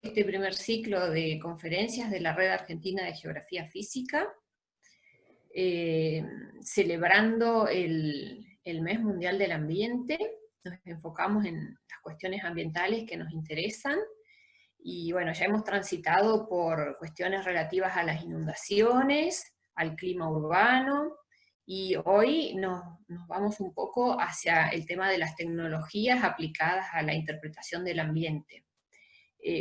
este primer ciclo de conferencias de la Red Argentina de Geografía Física, celebrando el Mes Mundial del Ambiente. Nos enfocamos en las cuestiones ambientales que nos interesan, y bueno, ya hemos transitado por cuestiones relativas a las inundaciones, al clima urbano, y hoy nos vamos un poco hacia el tema de las tecnologías aplicadas a la interpretación del ambiente.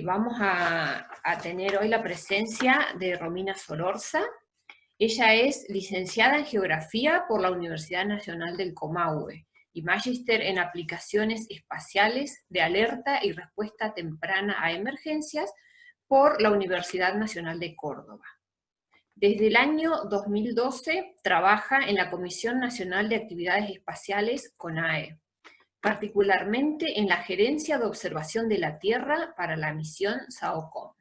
Vamos a tener hoy la presencia de Romina Solorza. Ella es licenciada en Geografía por la Universidad Nacional del Comahue y magíster en Aplicaciones Espaciales de Alerta y Respuesta Temprana a Emergencias por la Universidad Nacional de Córdoba. Desde el año 2012 trabaja en la Comisión Nacional de Actividades Espaciales, CONAE, particularmente en la Gerencia de Observación de la Tierra para la misión SAOCOM.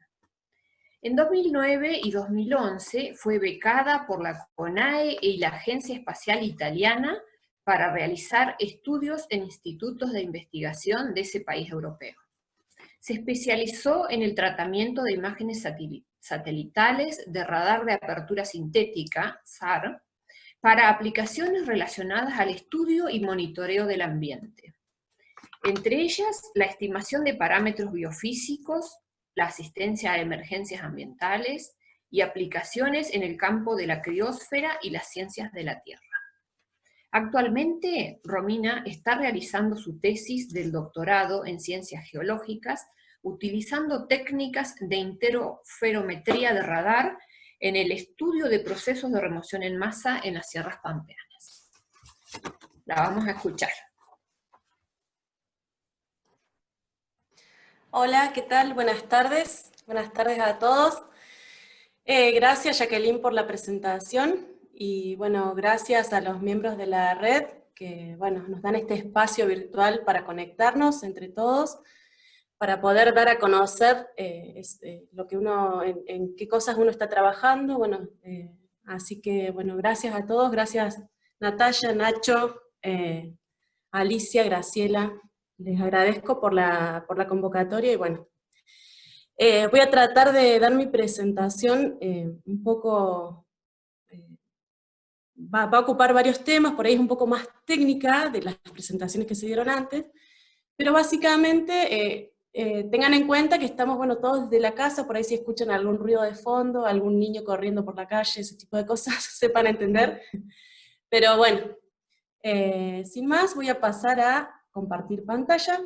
En 2009 y 2011 fue becada por la CONAE y la Agencia Espacial Italiana para realizar estudios en institutos de investigación de ese país europeo. Se especializó en el tratamiento de imágenes satelitales de radar de apertura sintética, SAR, para aplicaciones relacionadas al estudio y monitoreo del ambiente. Entre ellas, la estimación de parámetros biofísicos, la asistencia a emergencias ambientales y aplicaciones en el campo de la criósfera y las ciencias de la Tierra. Actualmente, Romina está realizando su tesis del doctorado en ciencias geológicas utilizando técnicas de interferometría de radar en el estudio de procesos de remoción en masa en las sierras pampeanas. La vamos a escuchar. Hola, ¿qué tal? Buenas tardes a todos. Gracias, Jacqueline, por la presentación, y bueno, gracias a los miembros de la red que bueno, nos dan este espacio virtual para conectarnos entre todos, para poder dar a conocer lo que en qué cosas uno está trabajando. Bueno, así que bueno, gracias a todos, gracias Natalia, Nacho, Alicia, Graciela. Les agradezco por la convocatoria, y bueno, voy a tratar de dar mi presentación un poco, va a ocupar varios temas, por ahí es un poco más técnica de las presentaciones que se dieron antes, pero básicamente tengan en cuenta que estamos, bueno, todos desde la casa, por ahí si escuchan algún ruido de fondo, algún niño corriendo por la calle, ese tipo de cosas, sepan entender. Pero bueno, sin más, voy a pasar a compartir pantalla.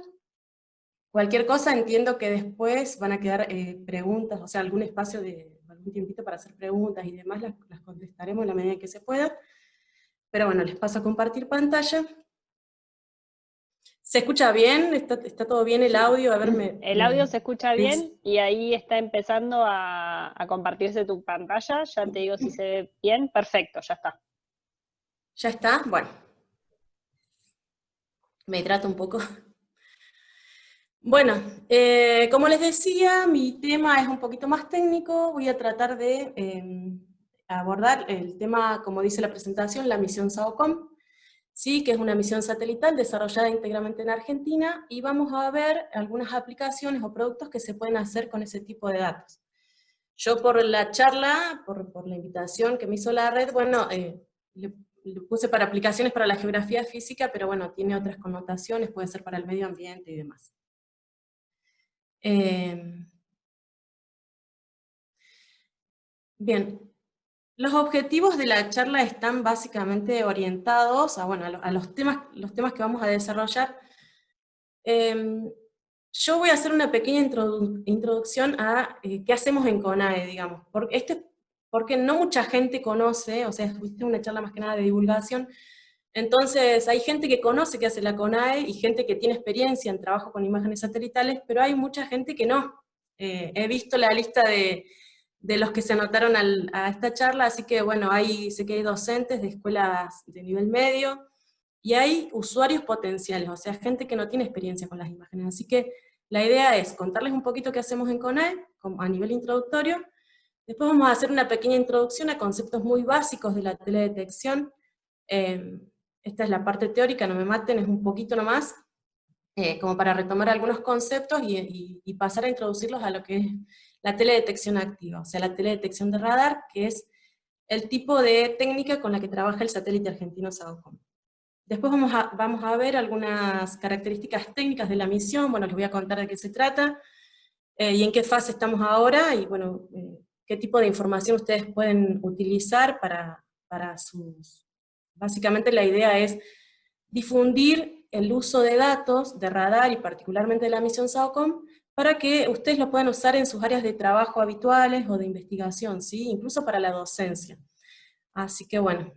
Cualquier cosa, entiendo que después van a quedar preguntas, o sea, algún espacio de algún tiempito para hacer preguntas y demás, las contestaremos en la medida que se pueda. Pero bueno, les paso a compartir pantalla. ¿Se escucha bien? ¿Está todo bien el audio? A ver, el audio se escucha bien, y ahí está empezando a compartirse tu pantalla. Ya te digo si se ve bien. Perfecto, ya está. ¿Ya está? Bueno. Me trato un poco. Bueno, como les decía, mi tema es un poquito más técnico. Voy a tratar de abordar el tema, como dice la presentación, la misión SAOCOM, ¿sí? Que es una misión satelital desarrollada íntegramente en Argentina, y vamos a ver algunas aplicaciones o productos que se pueden hacer con ese tipo de datos. Yo por la charla, por la invitación que me hizo la red, bueno, le puse para aplicaciones para la geografía física, pero bueno, tiene otras connotaciones, puede ser para el medio ambiente y demás. Bien, los objetivos de la charla están básicamente orientados a, bueno, a los temas que vamos a desarrollar. Yo voy a hacer una pequeña introducción a qué hacemos en CONAE, digamos, porque no mucha gente conoce, o sea, es una charla más que nada de divulgación. Entonces, hay gente que conoce qué hace la CONAE y gente que tiene experiencia en trabajo con imágenes satelitales, pero hay mucha gente que no. He visto la lista de los que se anotaron a esta charla, así que bueno, sé que hay docentes de escuelas de nivel medio, y hay usuarios potenciales, o sea, gente que no tiene experiencia con las imágenes. Así que la idea es contarles un poquito qué hacemos en CONAE, a nivel introductorio. Después vamos a hacer una pequeña introducción a conceptos muy básicos de la teledetección. Esta es la parte teórica, no me maten, es un poquito nomás. como para retomar algunos conceptos y pasar a introducirlos a lo que es la teledetección activa, o sea, la teledetección de radar, que es el tipo de técnica con la que trabaja el satélite argentino SAOCOM. Después vamos a ver algunas características técnicas de la misión, bueno, les voy a contar de qué se trata, y en qué fase estamos ahora, y bueno, qué tipo de información ustedes pueden utilizar para sus... Básicamente la idea es difundir el uso de datos de radar, y particularmente de la misión SAOCOM, para que ustedes lo puedan usar en sus áreas de trabajo habituales o de investigación, ¿sí? Incluso para la docencia. Así que bueno,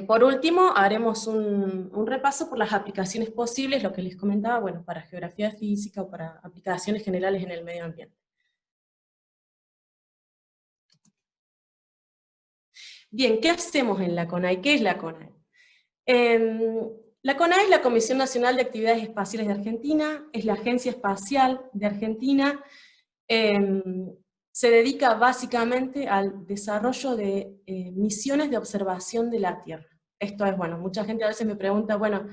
por último haremos un repaso por las aplicaciones posibles, lo que les comentaba, bueno, para geografía física o para aplicaciones generales en el medio ambiente. Bien, ¿qué hacemos en la CONAE? ¿Qué es la CONAE? La CONAE es la Comisión Nacional de Actividades Espaciales de Argentina, es la agencia espacial de Argentina, se dedica básicamente al desarrollo de misiones de observación de la Tierra. Esto es, bueno, mucha gente a veces me pregunta, bueno,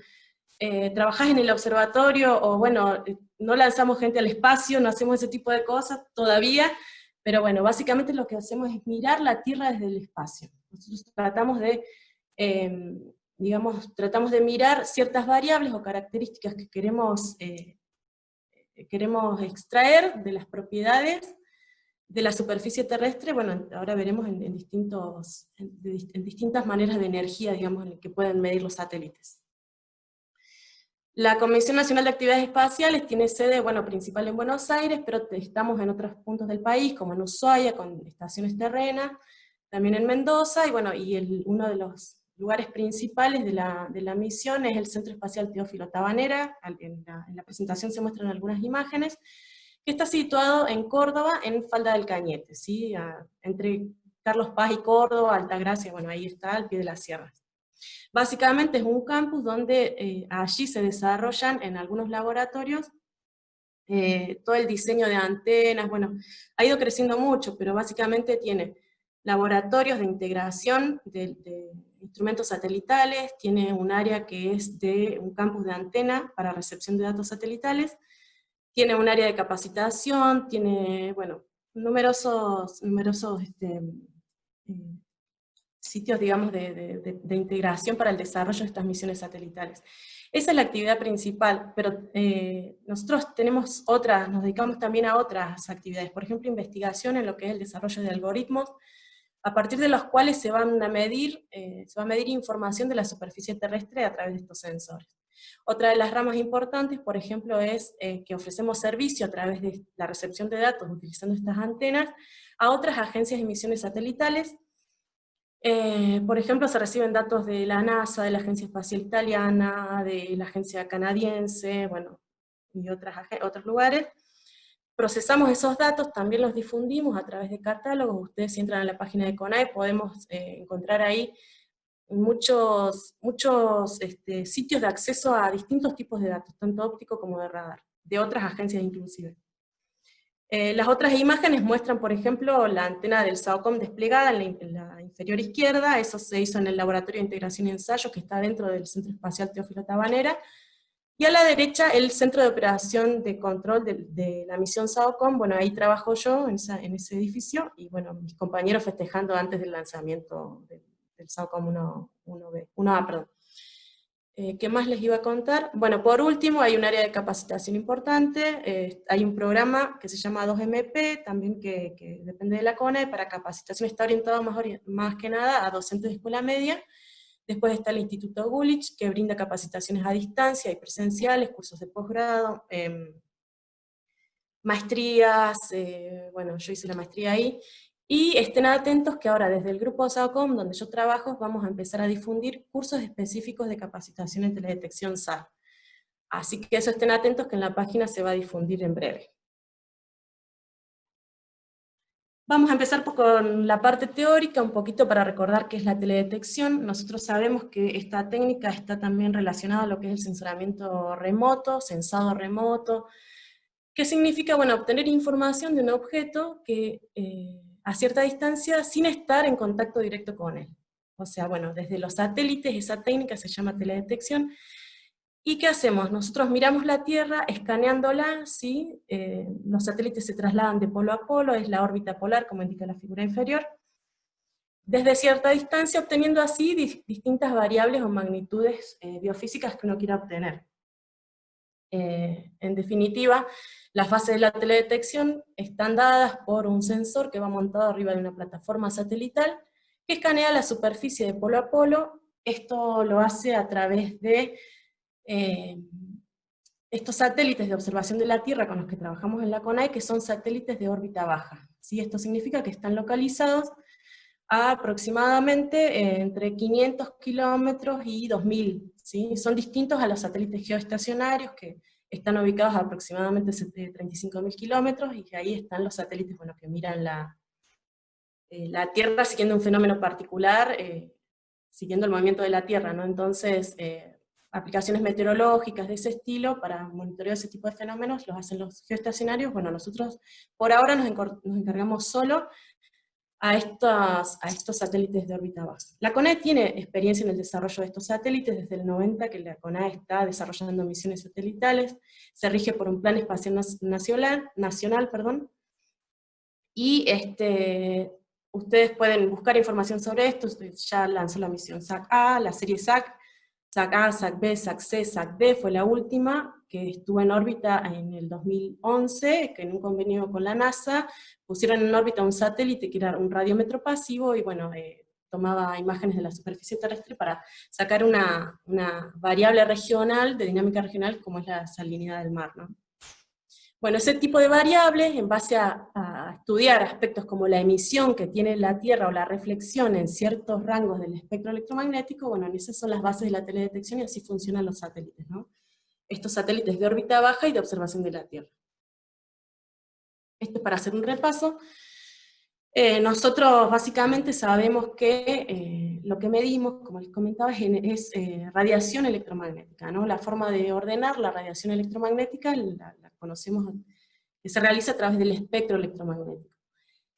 ¿trabajás en el observatorio? O bueno, no lanzamos gente al espacio, no hacemos ese tipo de cosas todavía, pero bueno, básicamente lo que hacemos es mirar la Tierra desde el espacio. Nosotros tratamos de, digamos, tratamos de mirar ciertas variables o características que queremos extraer de las propiedades de la superficie terrestre. Bueno, ahora veremos en distintas maneras de energía, digamos, en las que pueden medir los satélites. La Comisión Nacional de Actividades Espaciales tiene sede, bueno, principal en Buenos Aires, pero estamos en otros puntos del país, como en Ushuaia, con estaciones terrenas, también en Mendoza, y bueno, uno de los lugares principales de la misión es el Centro Espacial Teófilo Tabanera. En la presentación se muestran algunas imágenes, que está situado en Córdoba, en Falda del Cañete, ¿sí? Entre Carlos Paz y Córdoba, Altagracia, bueno, ahí está, al pie de las sierras. Básicamente es un campus donde allí se desarrollan en algunos laboratorios todo el diseño de antenas. Bueno, ha ido creciendo mucho, pero básicamente tiene laboratorios de integración de instrumentos satelitales, tiene un área que es de un campus de antena para recepción de datos satelitales, tiene un área de capacitación, tiene, bueno, numerosos sitios, digamos, de integración para el desarrollo de estas misiones satelitales. Esa es la actividad principal, pero nosotros nos dedicamos también a otras actividades, por ejemplo, investigación en lo que es el desarrollo de algoritmos, a partir de los cuales se va a medir información de la superficie terrestre a través de estos sensores. Otra de las ramas importantes, por ejemplo, es que ofrecemos servicio a través de la recepción de datos utilizando estas antenas a otras agencias de misiones satelitales. Por ejemplo, se reciben datos de la NASA, de la Agencia Espacial Italiana, de la Agencia Canadiense, bueno, y otros lugares. Procesamos esos datos, también los difundimos a través de catálogos. Ustedes si entran a la página de CONAE podemos encontrar ahí muchos sitios de acceso a distintos tipos de datos, tanto óptico como de radar, de otras agencias inclusive. Las otras imágenes muestran, por ejemplo, la antena del SAOCOM desplegada en la inferior izquierda. Eso se hizo en el Laboratorio de Integración y Ensayos, que está dentro del Centro Espacial Teófilo Tabanera. Y a la derecha, el Centro de Operación de Control de la misión SAOCOM. Bueno, ahí trabajo yo, en ese edificio, y bueno, mis compañeros festejando antes del lanzamiento del SAOCOM 1A, perdón. ¿Qué más les iba a contar? Bueno, por último, hay un área de capacitación importante, hay un programa que se llama 2MP, también que depende de la CONAE, para capacitación, está orientado más que nada a docentes de escuela media. Después está el Instituto Gulich, que brinda capacitaciones a distancia y presenciales, cursos de posgrado, maestrías, bueno, yo hice la maestría ahí. Y estén atentos que ahora desde el grupo SAOCOM, donde yo trabajo, vamos a empezar a difundir cursos específicos de capacitación en teledetección SAR. Así que eso, estén atentos que en la página se va a difundir en breve. Vamos a empezar con la parte teórica, un poquito para recordar qué es la teledetección. Nosotros sabemos que esta técnica está también relacionada a lo que es el sensoramiento remoto, sensado remoto, que significa, bueno, obtener información de un objeto que a cierta distancia sin estar en contacto directo con él. O sea, bueno, desde los satélites esa técnica se llama teledetección, ¿Y qué hacemos? Nosotros miramos la Tierra, escaneándola, ¿sí? Los satélites se trasladan de polo a polo, es la órbita polar, como indica la figura inferior, desde cierta distancia, obteniendo así distintas variables o magnitudes biofísicas que uno quiera obtener. En definitiva, las fases de la teledetección están dadas por un sensor que va montado arriba de una plataforma satelital, que escanea la superficie de polo a polo. Esto lo hace a través de estos satélites de observación de la Tierra con los que trabajamos en la CONAE, que son satélites de órbita baja. ¿Sí? Esto significa que están localizados a aproximadamente entre 500 kilómetros y 2000, ¿sí? Son distintos a los satélites geoestacionarios que están ubicados a aproximadamente 35.000 kilómetros, y que ahí están los satélites, bueno, que miran la Tierra siguiendo un fenómeno particular, siguiendo el movimiento de la Tierra, ¿no? Entonces, aplicaciones meteorológicas de ese estilo para monitoreo ese tipo de fenómenos los hacen los geoestacionarios. Bueno, nosotros por ahora nos encargamos solo a estos satélites de órbita baja. La CONAE tiene experiencia en el desarrollo de estos satélites desde el 90, que la CONAE está desarrollando misiones satelitales, se rige por un plan espacial nacional, y ustedes pueden buscar información sobre esto. Ya lanzó la misión SAC-A, la serie SAC-A, SAC-B, SAC-C, SAC-D, fue la última, que estuvo en órbita en el 2011, que en un convenio con la NASA, pusieron en órbita un satélite que era un radiómetro pasivo, y bueno, tomaba imágenes de la superficie terrestre para sacar una variable regional, de dinámica regional, como es la salinidad del mar, ¿no? Bueno, ese tipo de variables, en base a estudiar aspectos como la emisión que tiene la Tierra o la reflexión en ciertos rangos del espectro electromagnético, bueno, esas son las bases de la teledetección, y así funcionan los satélites, ¿no? Estos satélites de órbita baja y de observación de la Tierra. Esto es para hacer un repaso. Nosotros básicamente sabemos que lo que medimos, como les comentaba, es radiación electromagnética, ¿no? La forma de ordenar la radiación electromagnética la conocemos, que se realiza a través del espectro electromagnético.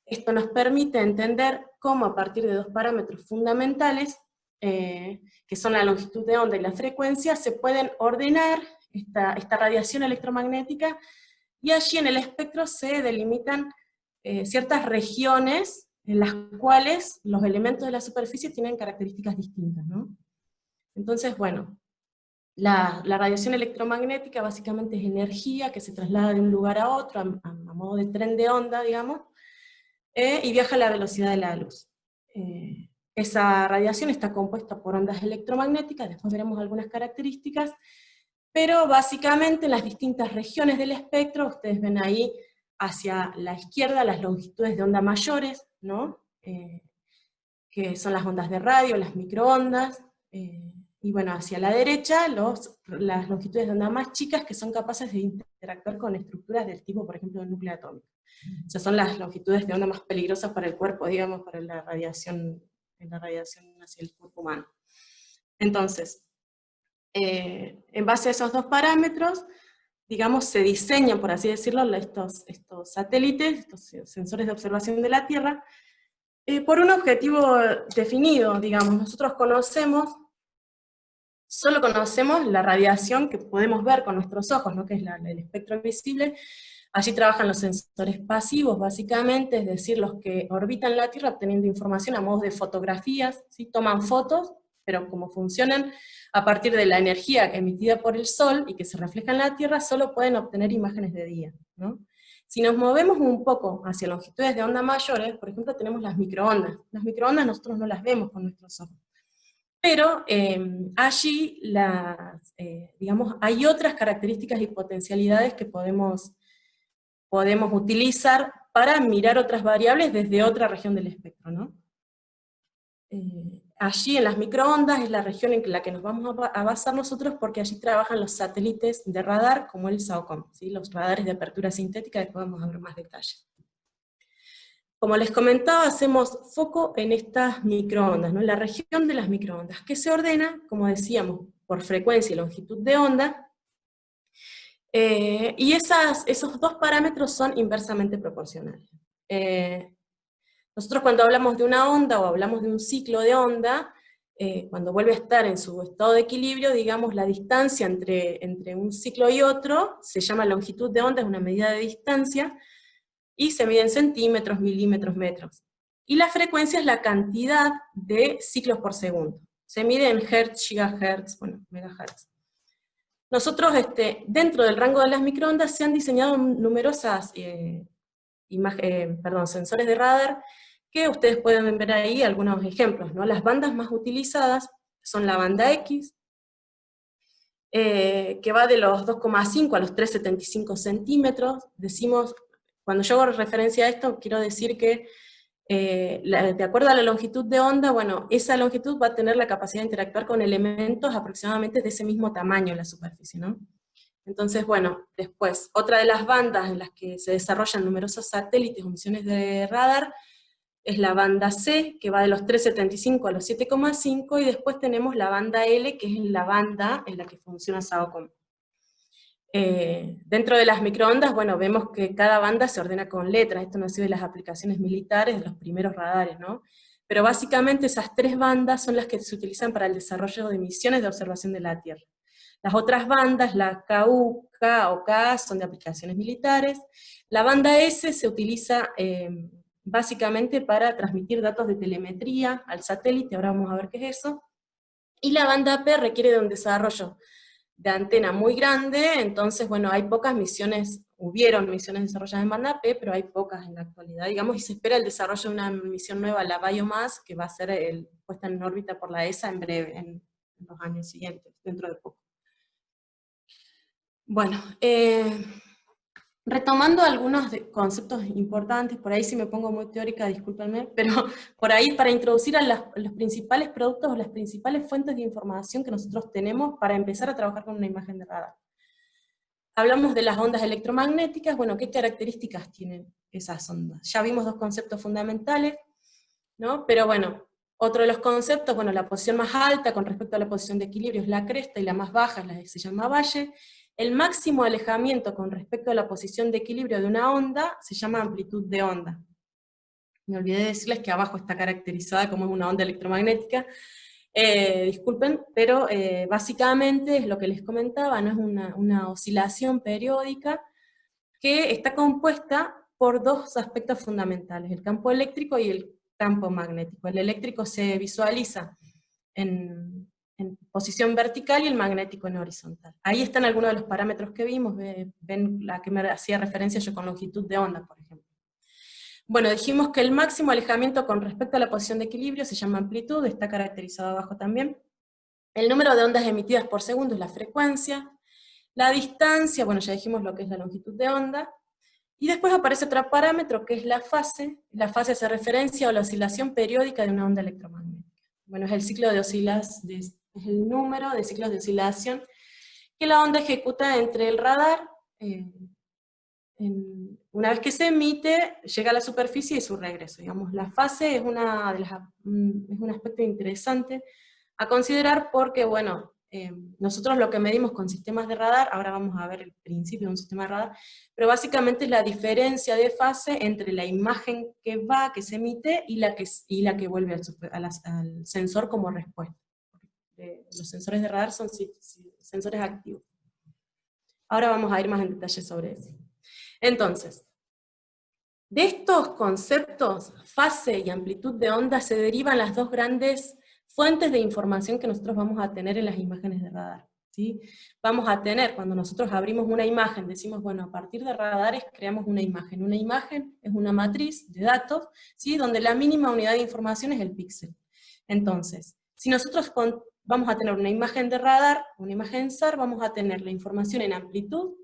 Esto nos permite entender cómo, a partir de dos parámetros fundamentales, que son la longitud de onda y la frecuencia, se pueden ordenar esta radiación electromagnética, y allí en el espectro se delimitan ciertas regiones en las cuales los elementos de la superficie tienen características distintas, ¿no? Entonces, bueno, la radiación electromagnética básicamente es energía que se traslada de un lugar a otro, a modo de tren de onda, digamos, y viaja a la velocidad de la luz. Esa radiación está compuesta por ondas electromagnéticas, después veremos algunas características, pero básicamente en las distintas regiones del espectro, ustedes ven ahí hacia la izquierda las longitudes de onda mayores, ¿no? Que son las ondas de radio, las microondas, y bueno, hacia la derecha las longitudes de onda más chicas, que son capaces de interactuar con estructuras del tipo, por ejemplo, del núcleo atómico. O sea, son las longitudes de onda más peligrosas para el cuerpo, digamos, para la radiación hacia el cuerpo humano. Entonces, en base a esos dos parámetros, digamos, se diseñan, por así decirlo, estos satélites, estos sensores de observación de la Tierra, por un objetivo definido, digamos. Nosotros solo conocemos la radiación que podemos ver con nuestros ojos, ¿no? Que es el espectro visible. Allí trabajan los sensores pasivos, básicamente, es decir, los que orbitan la Tierra obteniendo información a modo de fotografías, ¿sí? Toman fotos, pero como funcionan a partir de la energía emitida por el Sol y que se refleja en la Tierra, solo pueden obtener imágenes de día, ¿no? Si nos movemos un poco hacia longitudes de onda mayores, por ejemplo, tenemos las microondas. Las microondas nosotros no las vemos con nuestros ojos. Pero allí, digamos, hay otras características y potencialidades que podemos utilizar para mirar otras variables desde otra región del espectro, ¿no? Allí en las microondas es la región en la que nos vamos a basar nosotros, porque allí trabajan los satélites de radar como el SAOCOM, ¿sí? Los radares de apertura sintética, después vamos a ver más detalles. Como les comentaba, hacemos foco en estas microondas, ¿no? La región de las microondas, que se ordena, como decíamos, por frecuencia y longitud de onda, y esos dos parámetros son inversamente proporcionales. Nosotros cuando hablamos de una onda o hablamos de un ciclo de onda, cuando vuelve a estar en su estado de equilibrio, digamos, la distancia entre un ciclo y otro se llama longitud de onda, es una medida de distancia, y se mide en centímetros, milímetros, metros. Y la frecuencia es la cantidad de ciclos por segundo. Se mide en hertz, gigahertz, bueno, megahertz. Nosotros, dentro del rango de las microondas, se han diseñado numerosas sensores de radar, que ustedes pueden ver ahí algunos ejemplos, ¿no? Las bandas más utilizadas son la banda X, que va de los 2,5 a los 3,75 centímetros. Decimos, cuando yo hago referencia a esto, quiero decir que de acuerdo a la longitud de onda, bueno, esa longitud va a tener la capacidad de interactuar con elementos aproximadamente de ese mismo tamaño en la superficie, ¿no? Entonces, bueno, después, otra de las bandas en las que se desarrollan numerosos satélites o misiones de radar es la banda C, que va de los 3,75 a los 7,5, y después tenemos la banda L, que es la banda en la que funciona SAOCOM. Dentro de las microondas, bueno, vemos que cada banda se ordena con letras. Esto nació de las aplicaciones militares, de los primeros radares, ¿no? Pero básicamente esas tres bandas son las que se utilizan para el desarrollo de misiones de observación de la Tierra. Las otras bandas, la KU, K o K, son de aplicaciones militares. La banda S se utiliza básicamente para transmitir datos de telemetría al satélite, ahora vamos a ver qué es eso. Y la banda P requiere de un desarrollo de antena muy grande, entonces, bueno, hay pocas misiones, hubieron misiones desarrolladas en banda P, pero hay pocas en la actualidad, digamos, y se espera el desarrollo de una misión nueva, la BioMass, que va a ser puesta en órbita por la ESA en breve, en los años siguientes, dentro de poco. Bueno, retomando algunos conceptos importantes, por ahí si me pongo muy teórica, discúlpenme, pero por ahí para introducir a los principales productos o las principales fuentes de información que nosotros tenemos para empezar a trabajar con una imagen de radar. Hablamos de las ondas electromagnéticas. Bueno, ¿qué características tienen esas ondas? Ya vimos dos conceptos fundamentales, ¿no? Pero bueno, otro de los conceptos, bueno, la posición más alta con respecto a la posición de equilibrio es la cresta, y la más baja es la que se llama valle. El máximo alejamiento con respecto a la posición de equilibrio de una onda se llama amplitud de onda. Me olvidé de decirles que abajo está caracterizada como una onda electromagnética. Disculpen, pero básicamente es lo que les comentaba, ¿no? Es una oscilación periódica que está compuesta por dos aspectos fundamentales, el campo eléctrico y el campo magnético. El eléctrico se visualiza en posición vertical y el magnético en horizontal. Ahí están algunos de los parámetros que vimos, ven la que me hacía referencia yo con longitud de onda, por ejemplo. Bueno, dijimos que el máximo alejamiento con respecto a la posición de equilibrio se llama amplitud, está caracterizado abajo también. El número de ondas emitidas por segundo es la frecuencia. La distancia, bueno, ya dijimos lo que es la longitud de onda. Y después aparece otro parámetro que es la fase. La fase hace referencia a la oscilación periódica de una onda electromagnética. Bueno, es el ciclo de oscilación, es el número de ciclos de oscilación que la onda ejecuta entre el radar, una vez que se emite, llega a la superficie y su regreso. Digamos, la fase es un aspecto interesante a considerar porque, bueno, nosotros lo que medimos con sistemas de radar, ahora vamos a ver el principio de un sistema de radar, pero básicamente es la diferencia de fase entre la imagen que se emite, y la que vuelve al sensor como respuesta. Los sensores de radar son sensores activos. Ahora vamos a ir más en detalle sobre eso. Entonces, de estos conceptos, fase y amplitud de onda, se derivan las dos grandes fuentes de información que nosotros vamos a tener en las imágenes de radar, ¿sí? Vamos a tener, cuando nosotros abrimos una imagen, decimos, bueno, a partir de radares creamos una imagen. Una imagen es una matriz de datos, ¿sí? Donde la mínima unidad de información es el píxel. Entonces, si nosotros vamos a tener una imagen de radar, una imagen SAR, vamos a tener la información en amplitud,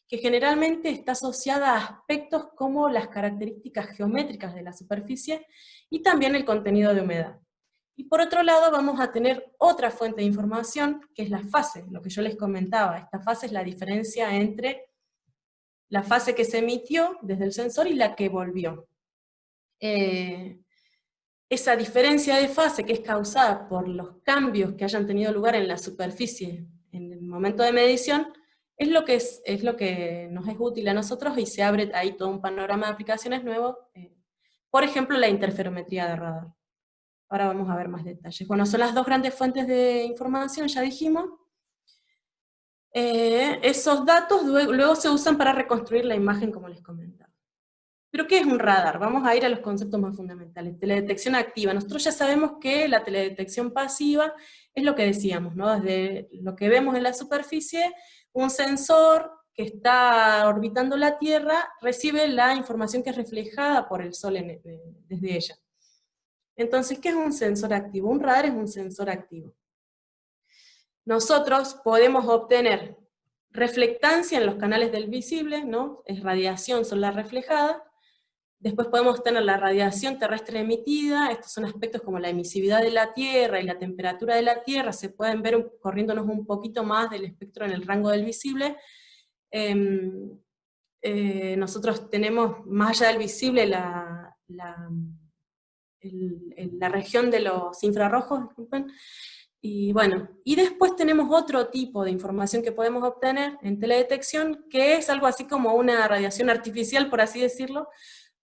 que generalmente está asociada a aspectos como las características geométricas de la superficie, y también el contenido de humedad. Y por otro lado vamos a tener otra fuente de información, que es la fase, lo que yo les comentaba. Esta fase es la diferencia entre la fase que se emitió desde el sensor y la que volvió. Esa diferencia de fase, que es causada por los cambios que hayan tenido lugar en la superficie en el momento de medición, es lo que nos es útil a nosotros, y se abre ahí todo un panorama de aplicaciones nuevo, por ejemplo la interferometría de radar. Ahora vamos a ver más detalles. Bueno, son las dos grandes fuentes de información, ya dijimos. Esos datos luego se usan para reconstruir la imagen, como les comentaba. ¿Pero qué es un radar? Vamos a ir a los conceptos más fundamentales. Teledetección activa. Nosotros ya sabemos que la teledetección pasiva es lo que decíamos, ¿no? Desde lo que vemos en la superficie, un sensor que está orbitando la Tierra recibe la información que es reflejada por el Sol desde ella. Entonces, ¿qué es un sensor activo? Un radar es un sensor activo. Nosotros podemos obtener reflectancia en los canales del visible, ¿no? Es radiación solar reflejada. Después podemos tener la radiación terrestre emitida. Estos son aspectos como la emisividad de la Tierra y la temperatura de la Tierra, se pueden ver corriéndonos un poquito más del espectro en el rango del visible. Nosotros tenemos, más allá del visible, la región de los infrarrojos, disculpen. Y bueno, y después tenemos otro tipo de información que podemos obtener en teledetección, que es algo así como una radiación artificial, por así decirlo,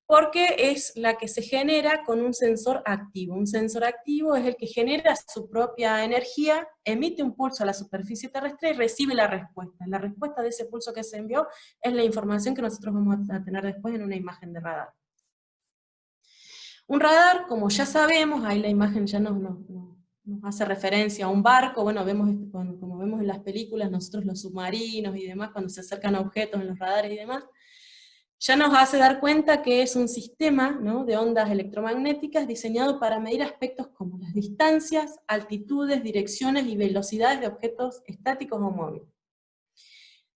porque es la que se genera con un sensor activo. Un sensor activo es el que genera su propia energía, emite un pulso a la superficie terrestre y recibe la respuesta. La respuesta de ese pulso que se envió es la información que nosotros vamos a tener después en una imagen de radar. Un radar, como ya sabemos, ahí la imagen ya nos hace referencia a un barco. Bueno, vemos como vemos en las películas, nosotros los submarinos y demás, cuando se acercan a objetos en los radares y demás, ya nos hace dar cuenta que es un sistema, ¿no?, de ondas electromagnéticas diseñado para medir aspectos como las distancias, altitudes, direcciones y velocidades de objetos estáticos o móviles.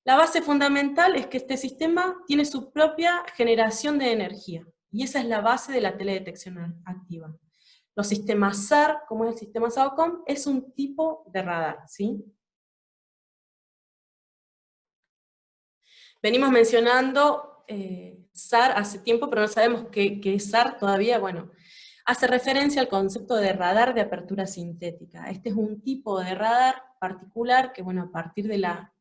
La base fundamental es que este sistema tiene su propia generación de energía, y esa es la base de la teledetección activa. Los sistemas SAR, como es el sistema SAOCOM, es un tipo de radar, ¿sí? Venimos mencionando SAR hace tiempo, pero no sabemos qué es SAR todavía. Bueno, hace referencia al concepto de radar de apertura sintética. Este es un tipo de radar particular que, bueno, a partir de la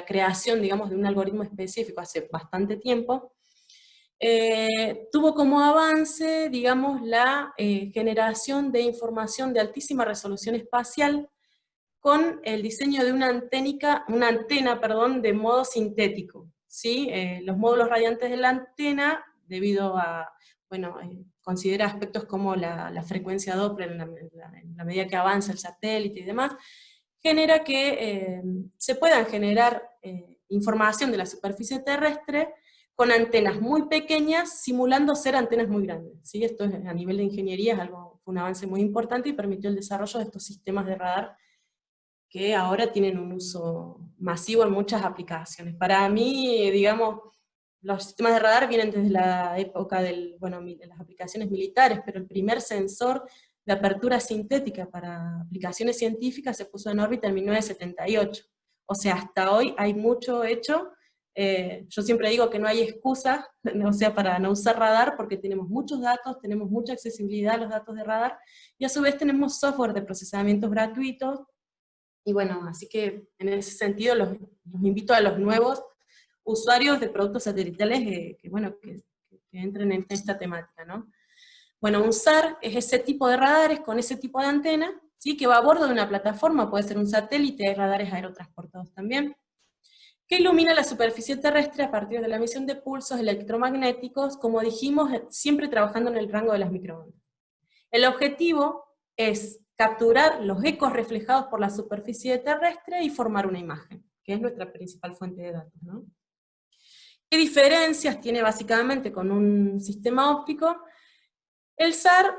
creación, digamos, de un algoritmo específico hace bastante tiempo, tuvo como avance, digamos, la generación de información de altísima resolución espacial con el diseño de una antena, de modo sintético, ¿sí? Los módulos radiantes de la antena, debido a, bueno, considera aspectos como la frecuencia Doppler en la medida que avanza el satélite y demás, genera que se puedan generar información de la superficie terrestre con antenas muy pequeñas, simulando ser antenas muy grandes, ¿sí? Esto a nivel de ingeniería fue un avance muy importante y permitió el desarrollo de estos sistemas de radar que ahora tienen un uso masivo en muchas aplicaciones. Para mí, digamos, los sistemas de radar vienen desde la época de las aplicaciones militares, pero el primer sensor de apertura sintética para aplicaciones científicas se puso en órbita en 1978. O sea, hasta hoy hay mucho hecho. Yo siempre digo que no hay excusa, o sea, para no usar radar, porque tenemos muchos datos, tenemos mucha accesibilidad a los datos de radar, y a su vez tenemos software de procesamientos gratuitos. Y bueno, así que en ese sentido los invito a los nuevos usuarios de productos satelitales que entren en esta temática, ¿no? Bueno, un SAR es ese tipo de radares con ese tipo de antena, ¿sí?, que va a bordo de una plataforma, puede ser un satélite, hay radares aerotransportados también, que ilumina la superficie terrestre a partir de la emisión de pulsos electromagnéticos, como dijimos, siempre trabajando en el rango de las microondas. El objetivo es capturar los ecos reflejados por la superficie terrestre y formar una imagen, que es nuestra principal fuente de datos, ¿no? ¿Qué diferencias tiene básicamente con un sistema óptico? El SAR,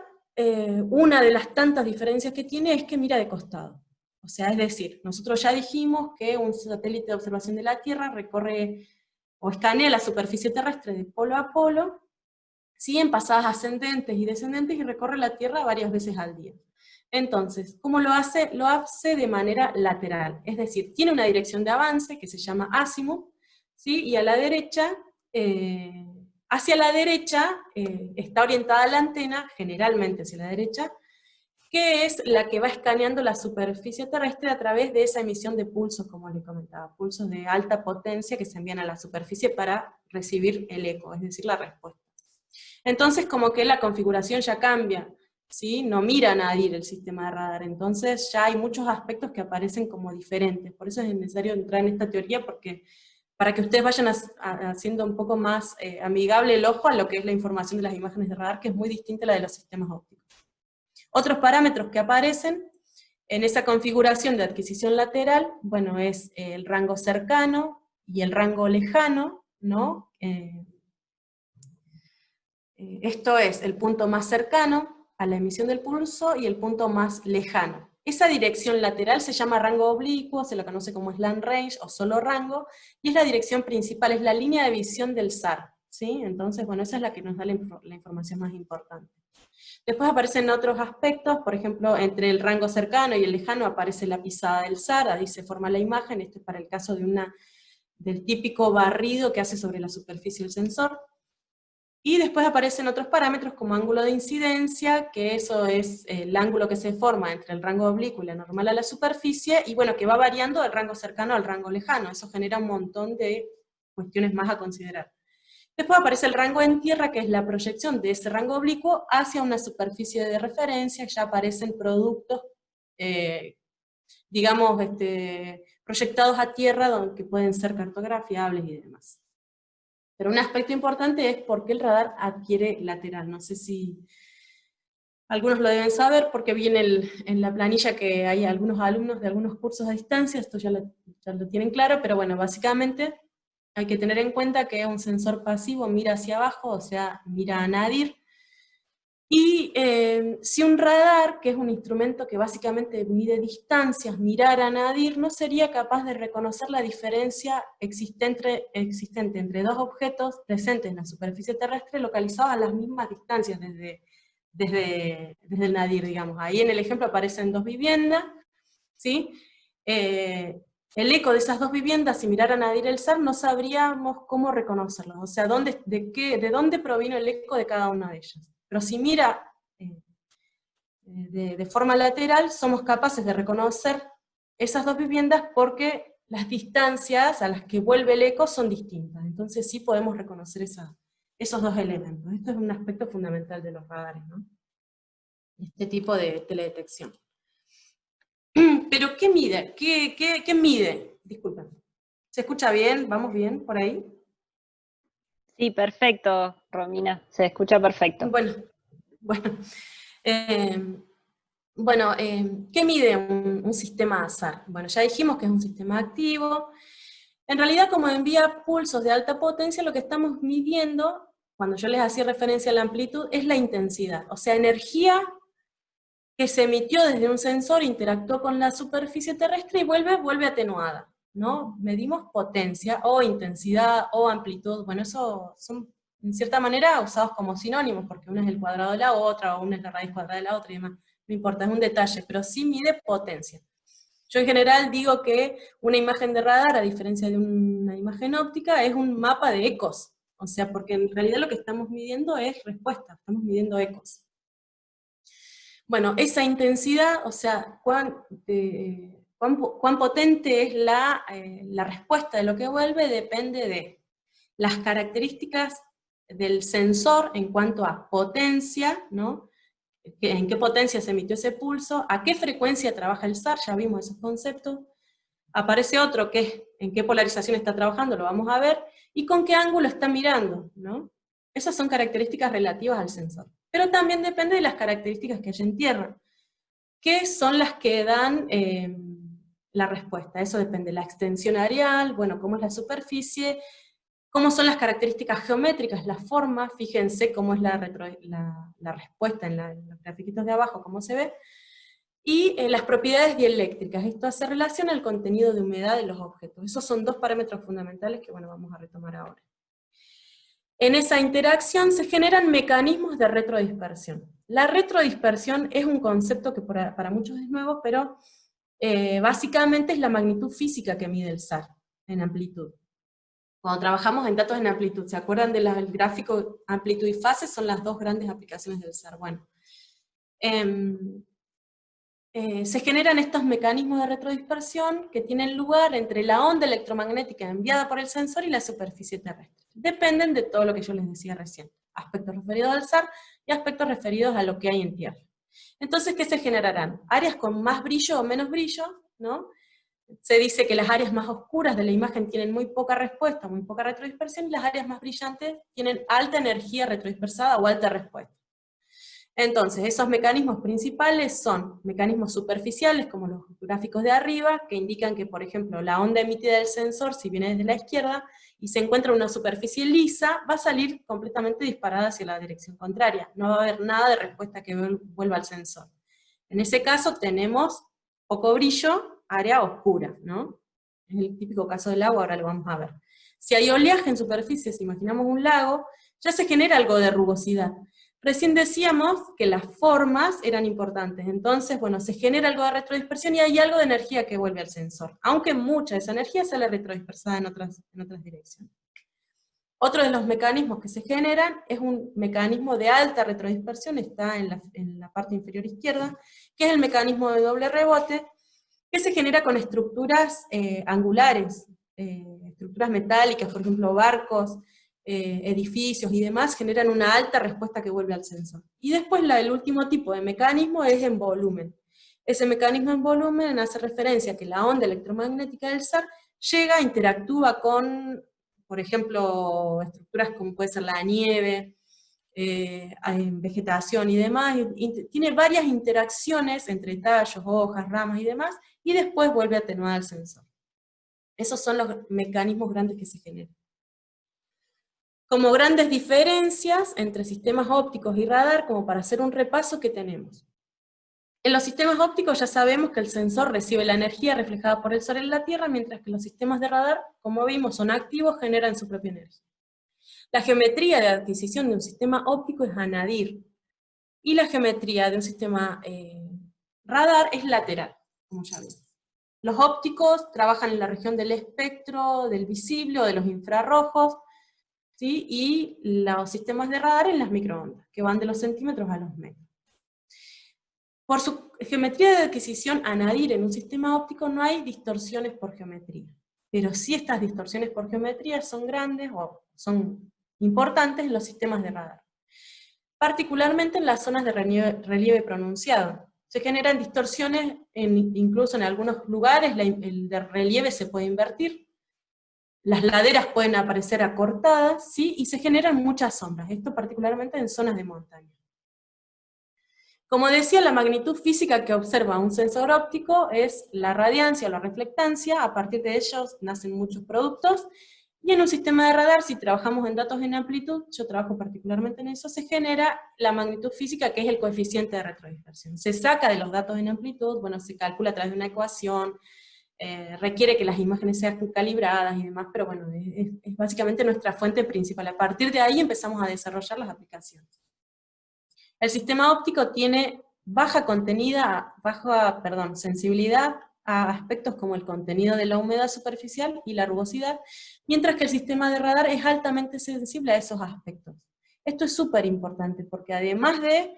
una de las tantas diferencias que tiene es que mira de costado. O sea, es decir, nosotros ya dijimos que un satélite de observación de la Tierra recorre o escanea la superficie terrestre de polo a polo, ¿sí?, en pasadas ascendentes y descendentes, y recorre la Tierra varias veces al día. Entonces, ¿cómo lo hace? Lo hace de manera lateral, es decir, tiene una dirección de avance que se llama azimut, ¿sí?, y a la derecha, hacia la derecha está orientada la antena, generalmente hacia la derecha, que es la que va escaneando la superficie terrestre a través de esa emisión de pulsos, como les comentaba, pulsos de alta potencia que se envían a la superficie para recibir el eco, es decir, la respuesta. Entonces, como que la configuración ya cambia. ¿sí? No mira a Nadir el sistema de radar, entonces ya hay muchos aspectos que aparecen como diferentes, por eso es necesario entrar en esta teoría, porque para que ustedes vayan haciendo un poco más amigable el ojo a lo que es la información de las imágenes de radar, que es muy distinta a la de los sistemas ópticos. Otros parámetros que aparecen en esa configuración de adquisición lateral, bueno, es el rango cercano y el rango lejano, ¿no? Esto es el punto más cercano a la emisión del pulso y el punto más lejano. Esa dirección lateral se llama rango oblicuo, se lo conoce como slant range o solo rango, y es la dirección principal, es la línea de visión del SAR, ¿sí? Entonces, bueno, esa es la que nos da la información más importante. Después aparecen otros aspectos, por ejemplo, entre el rango cercano y el lejano aparece la pisada del SAR, ahí se forma la imagen, esto es para el caso del típico barrido que hace sobre la superficie del sensor. Y después aparecen otros parámetros como ángulo de incidencia, que eso es el ángulo que se forma entre el rango oblicuo y la normal a la superficie, y bueno, que va variando del rango cercano al rango lejano, eso genera un montón de cuestiones más a considerar. Después aparece el rango en tierra, que es la proyección de ese rango oblicuo hacia una superficie de referencia, ya aparecen productos, digamos, proyectados a tierra, que pueden ser cartografiables y demás. Pero un aspecto importante es por qué el radar adquiere lateral. No sé si algunos lo deben saber, porque viene en la planilla que hay algunos alumnos de algunos cursos a distancia, esto ya lo tienen claro, pero bueno, básicamente hay que tener en cuenta que un sensor pasivo mira hacia abajo, o sea, mira a Nadir, y si un radar, que es un instrumento que básicamente mide distancias, mirara a Nadir, no sería capaz de reconocer la diferencia existente entre dos objetos presentes en la superficie terrestre localizados a las mismas distancias desde el Nadir, digamos. Ahí en el ejemplo aparecen dos viviendas, ¿sí? El eco de esas dos viviendas, si miraran a Nadir el SAR, no sabríamos cómo reconocerlo, o sea, de dónde provino el eco de cada una de ellas. Pero si mira de forma lateral, somos capaces de reconocer esas dos viviendas porque las distancias a las que vuelve el eco son distintas. Entonces sí podemos reconocer esos dos elementos. Esto es un aspecto fundamental de los radares, ¿no? Este tipo de teledetección. Pero ¿qué mide? ¿Qué mide? Disculpen. ¿Se escucha bien? ¿Vamos bien por ahí? Sí, perfecto, Romina, se escucha perfecto. Bueno, ¿qué mide un sistema SAR? Bueno, ya dijimos que es un sistema activo. En realidad, como envía pulsos de alta potencia, lo que estamos midiendo, cuando yo les hacía referencia a la amplitud, es la intensidad, o sea, energía que se emitió desde un sensor, interactuó con la superficie terrestre y vuelve atenuada, ¿no? Medimos potencia, o intensidad, o amplitud, bueno, eso son, en cierta manera, usados como sinónimos, porque uno es el cuadrado de la otra, o una es la raíz cuadrada de la otra y demás. No importa, es un detalle, pero sí mide potencia. Yo en general digo que una imagen de radar, a diferencia de una imagen óptica, es un mapa de ecos, o sea, porque en realidad lo que estamos midiendo es respuesta, estamos midiendo ecos. Bueno, esa intensidad, o sea, cuán potente es la respuesta de lo que vuelve, depende de las características del sensor en cuanto a potencia, ¿no? En qué potencia se emitió ese pulso, a qué frecuencia trabaja el SAR, ya vimos esos conceptos. Aparece otro que es en qué polarización está trabajando, lo vamos a ver, y con qué ángulo está mirando, ¿no? Esas son características relativas al sensor. Pero también depende de las características que hay en tierra, que son las que dan la respuesta. Eso depende de la extensión areal, bueno, cómo es la superficie, cómo son las características geométricas, la forma, fíjense cómo es la respuesta en los grafiquitos de abajo, cómo se ve, y las propiedades dieléctricas. Esto hace relación al contenido de humedad de los objetos. Esos son dos parámetros fundamentales que, bueno, vamos a retomar ahora. En esa interacción se generan mecanismos de retrodispersión. La retrodispersión es un concepto que para muchos es nuevo, pero básicamente es la magnitud física que mide el SAR en amplitud. Cuando trabajamos en datos en amplitud, ¿se acuerdan del gráfico amplitud y fase? Son las dos grandes aplicaciones del SAR. Bueno, se generan estos mecanismos de retrodispersión que tienen lugar entre la onda electromagnética enviada por el sensor y la superficie terrestre. Dependen de todo lo que yo les decía recién, aspectos referidos al SAR y aspectos referidos a lo que hay en tierra. Entonces, ¿qué se generarán? Áreas con más brillo o menos brillo, ¿no? Se dice que las áreas más oscuras de la imagen tienen muy poca respuesta, muy poca retrodispersión, y las áreas más brillantes tienen alta energía retrodispersada o alta respuesta. Entonces, esos mecanismos principales son mecanismos superficiales, como los gráficos de arriba, que indican que, por ejemplo, la onda emitida del sensor, si viene desde la izquierda, y se encuentra en una superficie lisa, va a salir completamente disparada hacia la dirección contraria. No va a haber nada de respuesta que vuelva al sensor. En ese caso tenemos poco brillo, área oscura, ¿no? Es el típico caso del agua, ahora lo vamos a ver. Si hay oleaje en superficie, si imaginamos un lago, ya se genera algo de rugosidad. Recién decíamos que las formas eran importantes, entonces, bueno, se genera algo de retrodispersión y hay algo de energía que vuelve al sensor, aunque mucha de esa energía sale retrodispersada en otras direcciones. Otro de los mecanismos que se generan es un mecanismo de alta retrodispersión, está en la parte inferior izquierda, que es el mecanismo de doble rebote, que se genera con estructuras angulares, estructuras metálicas, por ejemplo barcos, edificios y demás, generan una alta respuesta que vuelve al sensor. Y después el último tipo de mecanismo es en volumen. Ese mecanismo en volumen hace referencia a que la onda electromagnética del SAR llega, interactúa con, por ejemplo, estructuras como puede ser la nieve, vegetación y demás, y tiene varias interacciones entre tallos, hojas, ramas y demás, y después vuelve a atenuar al sensor. Esos son los mecanismos grandes que se generan. Como grandes diferencias entre sistemas ópticos y radar, como para hacer un repaso que tenemos. En los sistemas ópticos ya sabemos que el sensor recibe la energía reflejada por el Sol en la Tierra, mientras que los sistemas de radar, como vimos, son activos, generan su propia energía. La geometría de adquisición de un sistema óptico es anadir, y la geometría de un sistema radar es lateral, como ya vimos. Los ópticos trabajan en la región del espectro, del visible o de los infrarrojos, ¿sí? Y los sistemas de radar en las microondas, que van de los centímetros a los metros. Por su geometría de adquisición anadir en un sistema óptico no hay distorsiones por geometría, pero sí estas distorsiones por geometría son grandes o son importantes en los sistemas de radar, particularmente en las zonas de relieve pronunciado. Se generan distorsiones, incluso en algunos lugares el relieve se puede invertir, las laderas pueden aparecer acortadas, ¿sí? Y se generan muchas sombras, esto particularmente en zonas de montaña. Como decía, la magnitud física que observa un sensor óptico es la radiancia o la reflectancia, a partir de ellos nacen muchos productos, y en un sistema de radar, si trabajamos en datos en amplitud, yo trabajo particularmente en eso, se genera la magnitud física, que es el coeficiente de retrodispersión. Se saca de los datos en amplitud, bueno, se calcula a través de una ecuación, requiere que las imágenes sean calibradas y demás, pero bueno, es básicamente nuestra fuente principal. A partir de ahí empezamos a desarrollar las aplicaciones. El sistema óptico tiene baja sensibilidad a aspectos como el contenido de la humedad superficial y la rugosidad, mientras que el sistema de radar es altamente sensible a esos aspectos. Esto es súper importante, porque además de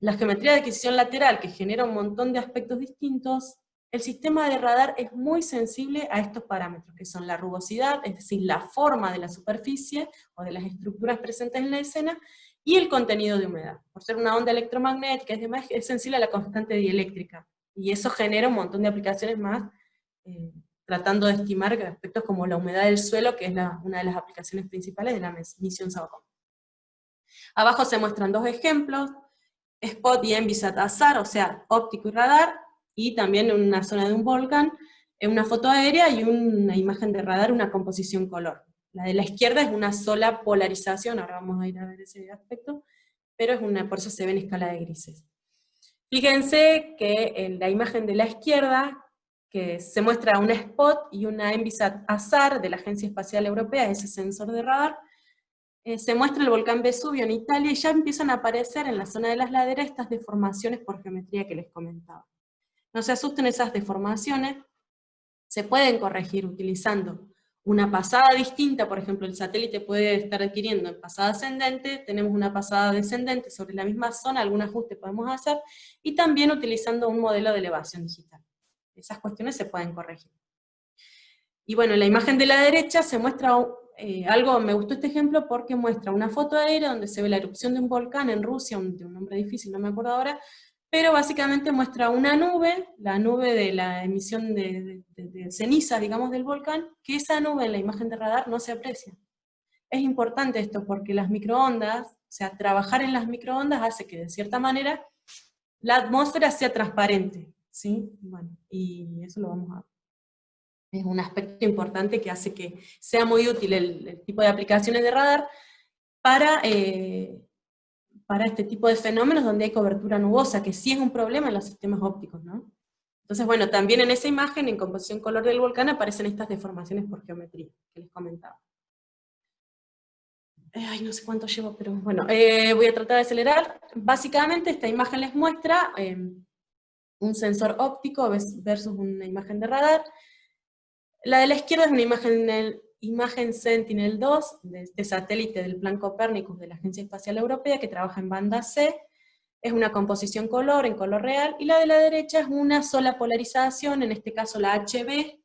la geometría de adquisición lateral, que genera un montón de aspectos distintos, el sistema de radar es muy sensible a estos parámetros, que son la rugosidad, es decir, la forma de la superficie, o de las estructuras presentes en la escena, y el contenido de humedad. Por ser una onda electromagnética, es sensible a la constante dieléctrica, y eso genera un montón de aplicaciones más, tratando de estimar aspectos como la humedad del suelo, que es una de las aplicaciones principales de la misión SAOCOM. Abajo se muestran dos ejemplos, spot y envisat azar, o sea, óptico y radar, y también en una zona de un volcán, una foto aérea y una imagen de radar, una composición color. La de la izquierda es una sola polarización, ahora vamos a ir a ver ese aspecto, pero por eso se ve en escala de grises. Fíjense que en la imagen de la izquierda, que se muestra un spot y una envisat azar de la Agencia Espacial Europea, ese sensor de radar, se muestra el volcán Vesubio en Italia, y ya empiezan a aparecer en la zona de las laderas estas deformaciones por geometría que les comentaba. No se asusten, esas deformaciones se pueden corregir utilizando una pasada distinta. Por ejemplo, el satélite puede estar adquiriendo en pasada ascendente, tenemos una pasada descendente sobre la misma zona, algún ajuste podemos hacer, y también utilizando un modelo de elevación digital. Esas cuestiones se pueden corregir. Y bueno, en la imagen de la derecha se muestra me gustó este ejemplo porque muestra una foto aérea donde se ve la erupción de un volcán en Rusia, de un nombre difícil, no me acuerdo ahora, pero básicamente muestra una nube, la nube de la emisión de cenizas, digamos, del volcán, que esa nube en la imagen de radar no se aprecia. Es importante esto porque las microondas, o sea, trabajar en las microondas hace que de cierta manera la atmósfera sea transparente, ¿sí? Bueno, y eso lo vamos a ver. Es un aspecto importante que hace que sea muy útil el tipo de aplicaciones de radar para este tipo de fenómenos donde hay cobertura nubosa, que sí es un problema en los sistemas ópticos, ¿no? Entonces, bueno, también en esa imagen, en composición color del volcán, aparecen estas deformaciones por geometría, que les comentaba. Ay, no sé cuánto llevo, pero bueno, voy a tratar de acelerar. Básicamente, esta imagen les muestra un sensor óptico versus una imagen de radar. La de la izquierda es una imagen Sentinel-2, de este satélite del Plan Copérnicus de la Agencia Espacial Europea, que trabaja en banda C. Es una composición color, en color real, y la de la derecha es una sola polarización, en este caso la HB,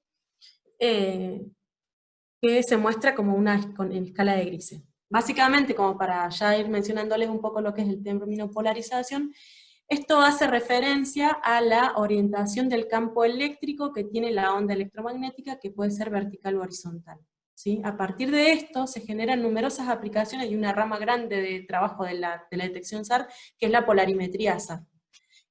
que se muestra como en escala de grises. Básicamente, como para ya ir mencionándoles un poco lo que es el término polarización, esto hace referencia a la orientación del campo eléctrico que tiene la onda electromagnética, que puede ser vertical o horizontal, ¿sí? A partir de esto se generan numerosas aplicaciones y una rama grande de trabajo de la detección SAR, que es la polarimetría SAR.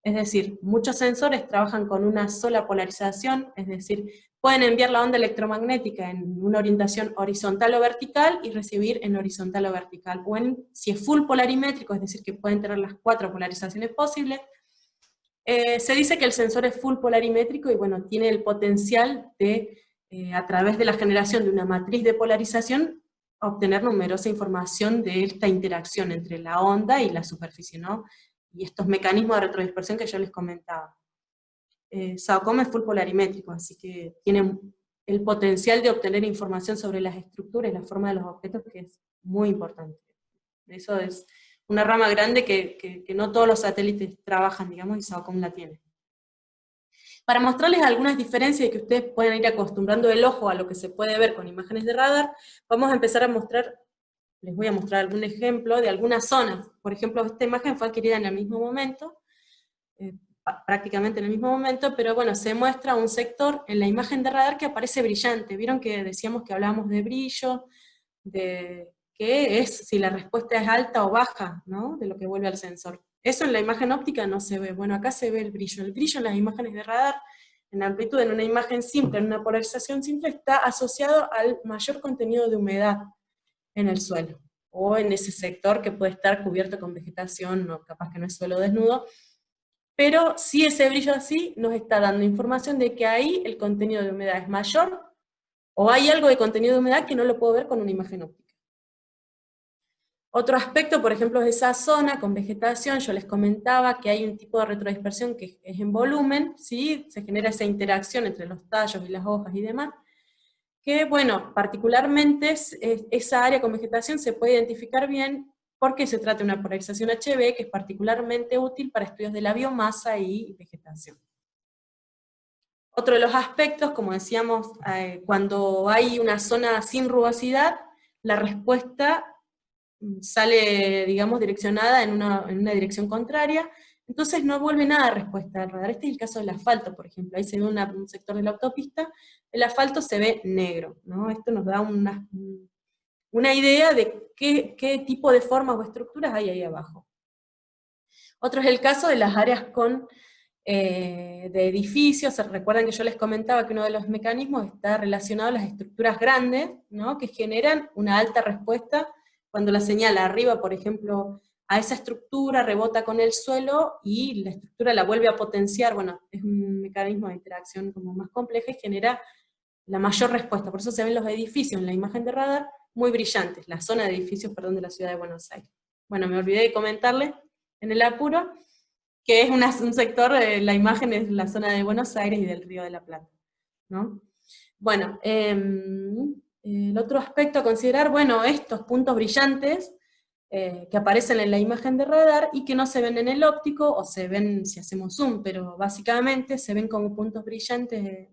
Es decir, muchos sensores trabajan con una sola polarización, es decir, pueden enviar la onda electromagnética en una orientación horizontal o vertical y recibir en horizontal o vertical. O si es full polarimétrico, es decir, que pueden tener las 4 polarizaciones posibles, se dice que el sensor es full polarimétrico y bueno, tiene el potencial de, a través de la generación de una matriz de polarización, obtener numerosa información de esta interacción entre la onda y la superficie, ¿no? Y estos mecanismos de retrodispersión que yo les comentaba. SAOCOM es full polarimétrico, así que tiene el potencial de obtener información sobre las estructuras y la forma de los objetos, que es muy importante. Eso es una rama grande que no todos los satélites trabajan, digamos, y SAOCOM la tiene. Para mostrarles algunas diferencias y que ustedes puedan ir acostumbrando el ojo a lo que se puede ver con imágenes de radar, vamos a empezar a mostrar. Les voy a mostrar algún ejemplo de algunas zonas. Por ejemplo, esta imagen fue adquirida en el mismo momento, prácticamente en el mismo momento, pero bueno, se muestra un sector en la imagen de radar que aparece brillante. Vieron que decíamos que hablábamos de brillo, de qué es, si la respuesta es alta o baja, ¿no? De lo que vuelve al sensor. Eso en la imagen óptica no se ve. Bueno, acá se ve el brillo. El brillo en las imágenes de radar, en amplitud, en una imagen simple, en una polarización simple, está asociado al mayor contenido de humedad en el suelo, o en ese sector que puede estar cubierto con vegetación, no, capaz que no es suelo desnudo, pero sí ese brillo así nos está dando información de que ahí el contenido de humedad es mayor, o hay algo de contenido de humedad que no lo puedo ver con una imagen óptica. Otro aspecto, por ejemplo, es esa zona con vegetación. Yo les comentaba que hay un tipo de retrodispersión que es en volumen, ¿sí? Se genera esa interacción entre los tallos y las hojas y demás, que, bueno, particularmente esa área con vegetación se puede identificar bien porque se trata de una polarización HB que es particularmente útil para estudios de la biomasa y vegetación. Otro de los aspectos, como decíamos, cuando hay una zona sin rugosidad, la respuesta sale, digamos, direccionada en una dirección contraria, entonces no vuelve nada de respuesta al radar. Este es el caso del asfalto, por ejemplo. Ahí se ve un sector de la autopista, el asfalto se ve negro, ¿no? Esto nos da una idea de qué tipo de formas o estructuras hay ahí abajo. Otro es el caso de las áreas de edificios. Recuerdan que yo les comentaba que uno de los mecanismos está relacionado a las estructuras grandes, ¿no? Que generan una alta respuesta cuando la señal arriba, por ejemplo, a esa estructura rebota con el suelo y la estructura la vuelve a potenciar. Bueno, es un mecanismo de interacción como más complejo y genera la mayor respuesta. Por eso se ven los edificios en la imagen de radar muy brillantes, la zona de edificios, perdón, de la ciudad de Buenos Aires. Bueno, me olvidé de comentarles en el apuro que es un sector, la imagen es la zona de Buenos Aires y del Río de la Plata, ¿no? Bueno, el otro aspecto a considerar, bueno, estos puntos brillantes que aparecen en la imagen de radar y que no se ven en el óptico, o se ven si hacemos zoom, pero básicamente se ven como puntos brillantes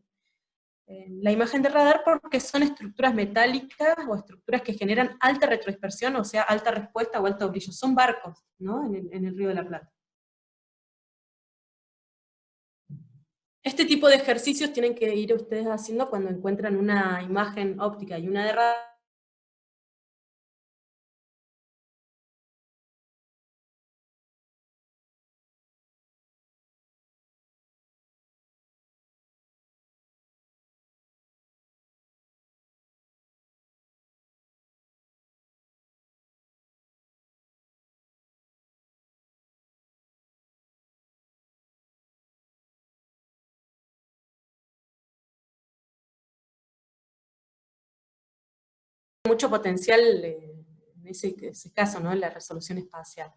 la imagen de radar porque son estructuras metálicas o estructuras que generan alta retrodispersión, o sea, alta respuesta o alto brillo. Son barcos, ¿no? En el Río de la Plata. Este tipo de ejercicios tienen que ir ustedes haciendo cuando encuentran una imagen óptica y una de radar. Mucho potencial en ese caso, ¿no? En la resolución espacial,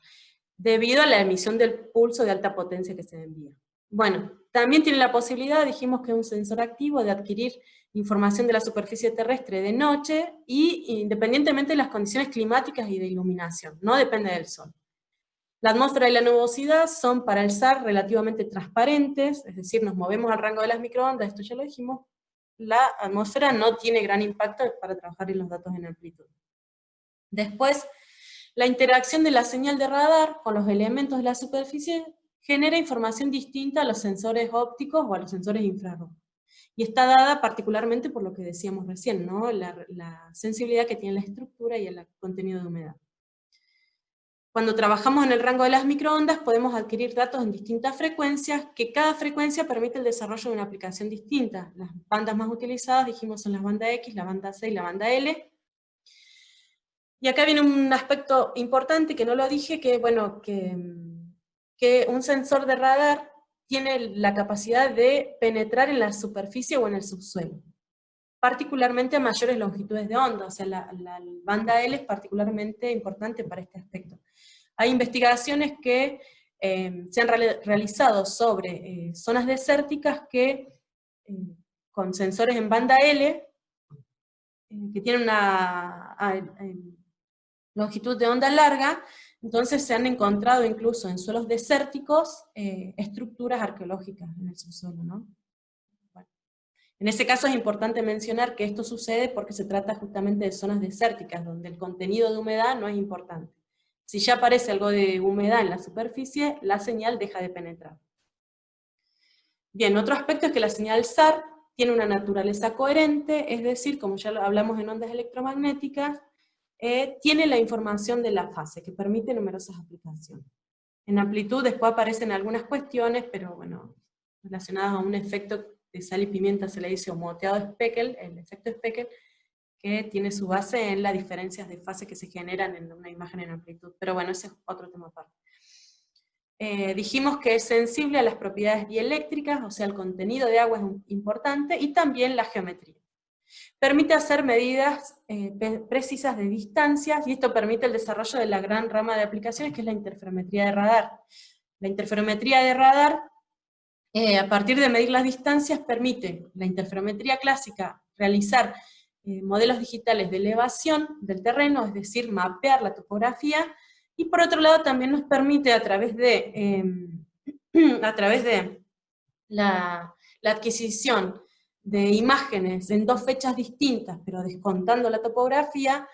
debido a la emisión del pulso de alta potencia que se envía. Bueno, también tiene la posibilidad, dijimos que es un sensor activo, de adquirir información de la superficie terrestre de noche, y independientemente de las condiciones climáticas y de iluminación, no depende del sol. La atmósfera y la nubosidad son para el SAR relativamente transparentes, es decir, nos movemos al rango de las microondas, esto ya lo dijimos. La atmósfera no tiene gran impacto para trabajar en los datos en amplitud. Después, la interacción de la señal de radar con los elementos de la superficie genera información distinta a los sensores ópticos o a los sensores infrarrojos. Y está dada particularmente por lo que decíamos recién, ¿no? La sensibilidad que tiene la estructura y el contenido de humedad. Cuando trabajamos en el rango de las microondas podemos adquirir datos en distintas frecuencias, que cada frecuencia permite el desarrollo de una aplicación distinta. Las bandas más utilizadas, dijimos, son las bandas X, la banda C y la banda L. Y acá viene un aspecto importante que no lo dije, que, bueno, que un sensor de radar tiene la capacidad de penetrar en la superficie o en el subsuelo, particularmente a mayores longitudes de onda, o sea, la banda L es particularmente importante para este aspecto. Hay investigaciones que se han realizado sobre zonas desérticas que, con sensores en banda L, que tienen una longitud de onda larga, entonces se han encontrado incluso en suelos desérticos estructuras arqueológicas en el subsuelo, ¿no? Bueno, en ese caso es importante mencionar que esto sucede porque se trata justamente de zonas desérticas, donde el contenido de humedad no es importante. Si ya aparece algo de humedad en la superficie, la señal deja de penetrar. Bien, otro aspecto es que la señal SAR tiene una naturaleza coherente, es decir, como ya lo hablamos en ondas electromagnéticas, tiene la información de la fase, que permite numerosas aplicaciones. En amplitud después aparecen algunas cuestiones, pero bueno, relacionadas a un efecto de sal y pimienta, se le dice, o moteado de Speckle, el efecto Speckle, que tiene su base en las diferencias de fase que se generan en una imagen en amplitud. Pero bueno, ese es otro tema aparte. Dijimos que es sensible a las propiedades dieléctricas, o sea, el contenido de agua es importante, y también la geometría. Permite hacer medidas precisas de distancias, y esto permite el desarrollo de la gran rama de aplicaciones, que es la interferometría de radar. La interferometría de radar, a partir de medir las distancias, permite la interferometría clásica realizar modelos digitales de elevación del terreno, es decir, mapear la topografía, y por otro lado también nos permite a través de la adquisición de imágenes en dos fechas distintas, pero descontando la topografía,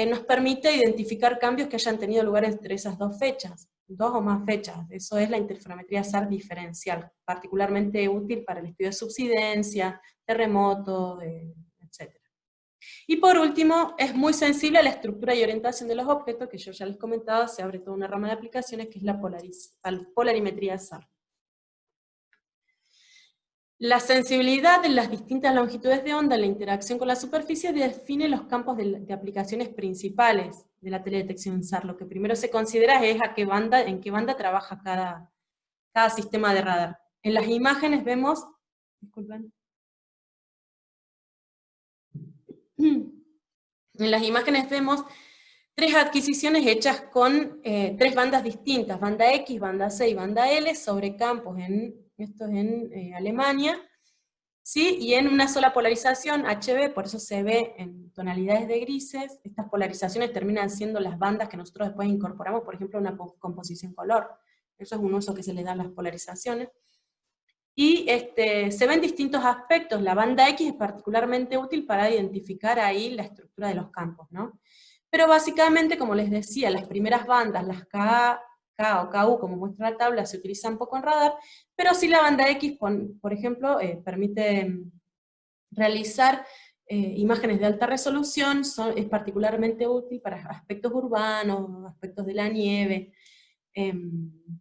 nos permite identificar cambios que hayan tenido lugar entre esas dos fechas, dos o más fechas. Eso es la interferometría SAR diferencial, particularmente útil para el estudio de subsidencia, terremotos, etc. Y por último, es muy sensible a la estructura y orientación de los objetos, que yo ya les comentaba, se abre toda una rama de aplicaciones, que es la polarimetría SAR. La sensibilidad de las distintas longitudes de onda en la interacción con la superficie define los campos de aplicaciones principales de la teledetección SAR. Lo que primero se considera es en qué banda trabaja cada sistema de radar. En las imágenes vemos, disculpen, en las imágenes vemos tres adquisiciones hechas con tres bandas distintas, banda X, banda C y banda L, sobre campos, esto es en Alemania, ¿sí? Y en una sola polarización, HB, por eso se ve en tonalidades de grises. Estas polarizaciones terminan siendo las bandas que nosotros después incorporamos, por ejemplo, a una composición color. Eso es un uso que se le da a las polarizaciones. y se ven distintos aspectos. La banda X es particularmente útil para identificar ahí la estructura de los campos, ¿no? Pero básicamente, como les decía, las primeras bandas, las KA, K o KU, como muestra la tabla, se utilizan poco en radar, pero sí la banda X, por ejemplo, permite realizar imágenes de alta resolución, es particularmente útil para aspectos urbanos, aspectos de la nieve,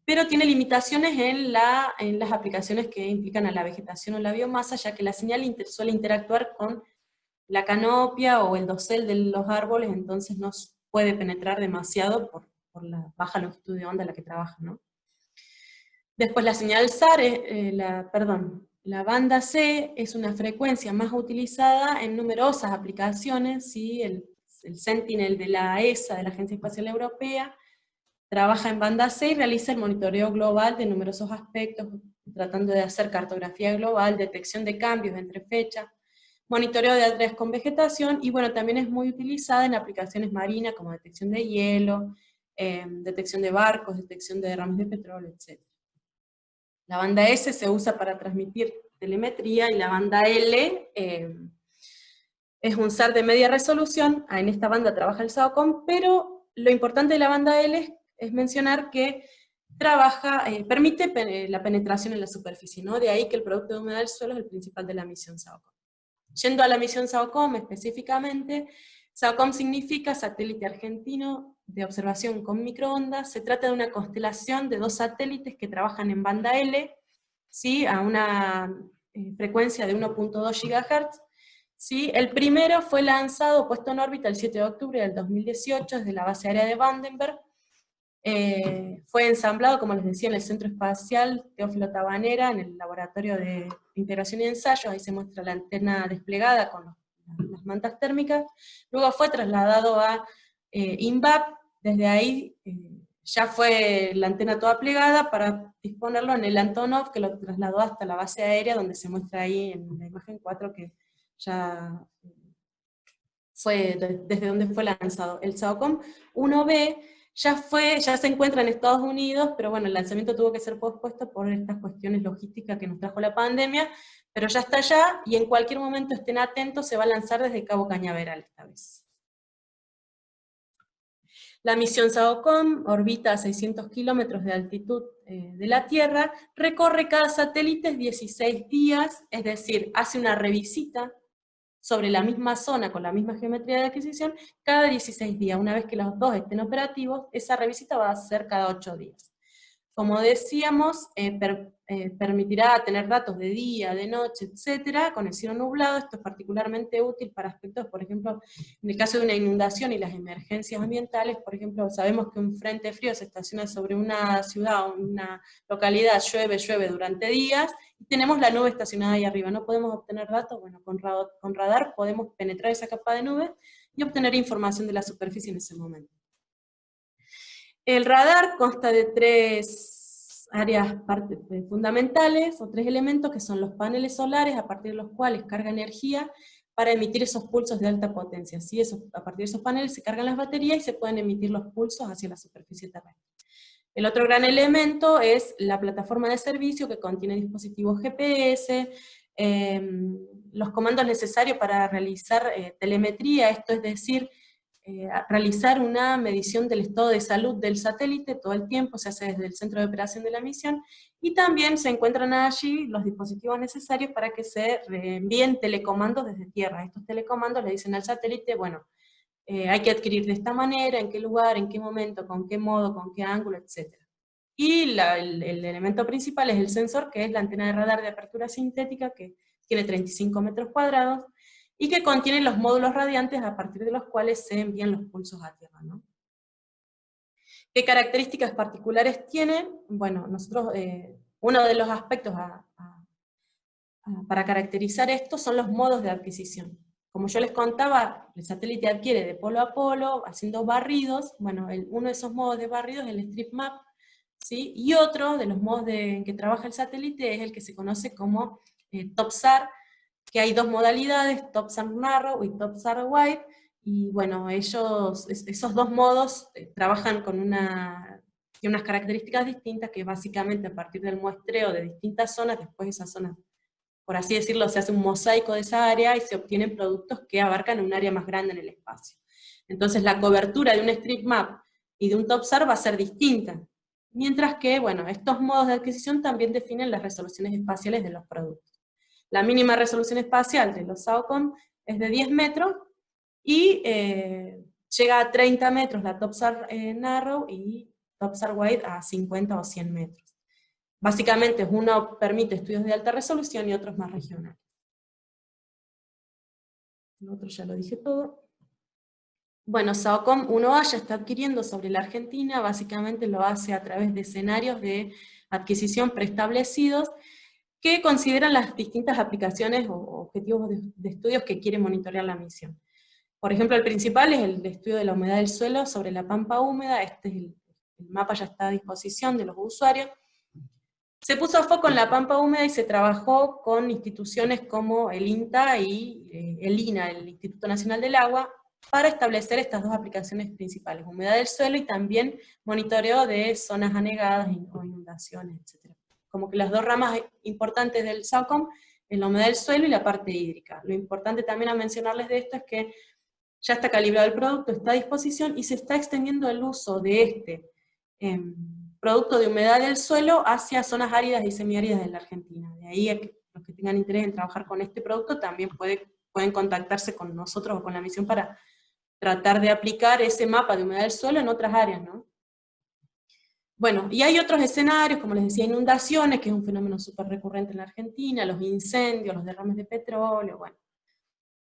pero tiene limitaciones en las aplicaciones que implican a la vegetación o la biomasa, ya que la señal suele interactuar con la canopia o el dosel de los árboles, entonces no puede penetrar demasiado por la baja longitud de onda a la que trabaja, ¿no? Después la señal SAR, la banda C es una frecuencia más utilizada en numerosas aplicaciones, ¿sí? El Sentinel de la ESA, de la Agencia Espacial Europea, trabaja en banda C y realiza el monitoreo global de numerosos aspectos, tratando de hacer cartografía global, detección de cambios entre fechas, monitoreo de áreas con vegetación, y bueno, también es muy utilizada en aplicaciones marinas como detección de hielo, detección de barcos, detección de derrames de petróleo, etc. La banda S se usa para transmitir telemetría, y la banda L es un SAR de media resolución. En esta banda trabaja el SAOCOM, pero lo importante de la banda L es mencionar que permite la penetración en la superficie, ¿no? De ahí que el producto de humedad del suelo es el principal de la misión SAOCOM. Yendo a la misión SAOCOM específicamente, SAOCOM significa Satélite Argentino de Observación con Microondas. Se trata de una constelación de 2 satélites que trabajan en banda L, ¿sí? A una frecuencia de 1.2 GHz. ¿Sí? El primero fue lanzado, puesto en órbita el 7 de octubre del 2018 desde la base aérea de Vandenberg. Fue ensamblado, como les decía, en el Centro Espacial Teófilo Tabanera, en el Laboratorio de Integración y Ensayos. Ahí se muestra la antena desplegada con las mantas térmicas. Luego fue trasladado a INVAP. Desde ahí ya fue la antena toda plegada para disponerlo en el Antonov, que lo trasladó hasta la base aérea, donde se muestra ahí en la imagen 4, que ya fue desde donde fue lanzado. El SAOCOM 1B ya se encuentra en Estados Unidos, pero bueno, el lanzamiento tuvo que ser pospuesto por estas cuestiones logísticas que nos trajo la pandemia, pero ya está allá, y en cualquier momento estén atentos, se va a lanzar desde Cabo Cañaveral esta vez. La misión SAOCOM orbita a 600 kilómetros de altitud de la Tierra, recorre cada satélite 16 días, es decir, hace una revisita sobre la misma zona, con la misma geometría de adquisición, cada 16 días. Una vez que los dos estén operativos, esa revisita va a ser cada 8 días. Como decíamos, permitirá tener datos de día, de noche, etcétera, con el cielo nublado. Esto es particularmente útil para aspectos, por ejemplo, en el caso de una inundación y las emergencias ambientales. Por ejemplo, sabemos que un frente frío se estaciona sobre una ciudad o una localidad, llueve durante días, y tenemos la nube estacionada ahí arriba. No podemos obtener datos. Bueno, con radar podemos penetrar esa capa de nube y obtener información de la superficie en ese momento. El radar consta de 3 áreas fundamentales, o 3 elementos, que son los paneles solares, a partir de los cuales carga energía para emitir esos pulsos de alta potencia. ¿Sí? A partir de esos paneles se cargan las baterías y se pueden emitir los pulsos hacia la superficie terrestre. El otro gran elemento es la plataforma de servicio, que contiene dispositivos GPS, los comandos necesarios para realizar telemetría, esto es decir, realizar una medición del estado de salud del satélite todo el tiempo, se hace desde el centro de operación de la misión, y también se encuentran allí los dispositivos necesarios para que se envíen telecomandos desde tierra. Estos telecomandos le dicen al satélite, bueno, hay que adquirir de esta manera, en qué lugar, en qué momento, con qué modo, con qué ángulo, etc. Y el elemento principal es el sensor, que es la antena de radar de apertura sintética, que tiene 35 metros cuadrados, y que contiene los módulos radiantes a partir de los cuales se envían los pulsos a tierra, ¿no? ¿Qué características particulares tienen? Bueno, nosotros, uno de los aspectos para caracterizar esto son los modos de adquisición. Como yo les contaba, el satélite adquiere de polo a polo, haciendo barridos. Bueno, uno de esos modos de barrido es el Strip Map, ¿sí? Y otro de los modos en que trabaja el satélite es el que se conoce como TopSAR, que hay 2 modalidades, TopSAR Narrow y TopSAR Wide, y bueno, esos 2 modos trabajan con una tiene unas características distintas que básicamente a partir del muestreo de distintas zonas, después esas zonas, por así decirlo, se hace un mosaico de esa área y se obtienen productos que abarcan un área más grande en el espacio. Entonces la cobertura de un Street Map y de un TopSAR va a ser distinta. Mientras que, bueno, estos modos de adquisición también definen las resoluciones espaciales de los productos. La mínima resolución espacial de los SAOCOM es de 10 metros, y llega a 30 metros la TopSAR Narrow y TopSAR Wide a 50 o 100 metros. Básicamente uno permite estudios de alta resolución y otros más regionales. El otro ya lo dije todo. Bueno, SAOCOM 1A ya está adquiriendo sobre la Argentina, básicamente lo hace a través de escenarios de adquisición preestablecidos, que consideran las distintas aplicaciones o objetivos de estudios que quiere monitorear la misión. Por ejemplo, el principal es el estudio de la humedad del suelo sobre la pampa húmeda. Este es el mapa, ya está a disposición de los usuarios. Se puso a foco en la pampa húmeda y se trabajó con instituciones como el INTA y el INA, el Instituto Nacional del Agua, para establecer estas dos aplicaciones principales, humedad del suelo y también monitoreo de zonas anegadas o inundaciones, etc. Como que las dos ramas importantes del SAOCOM es la humedad del suelo y la parte hídrica. Lo importante también a mencionarles de esto es que ya está calibrado el producto, está a disposición y se está extendiendo el uso de este producto de humedad del suelo hacia zonas áridas y semiáridas de la Argentina. De ahí a que los que tengan interés en trabajar con este producto también pueden contactarse con nosotros o con la misión para tratar de aplicar ese mapa de humedad del suelo en otras áreas, ¿no? Bueno, y hay otros escenarios, como les decía, inundaciones, que es un fenómeno súper recurrente en la Argentina, los incendios, los derrames de petróleo, bueno,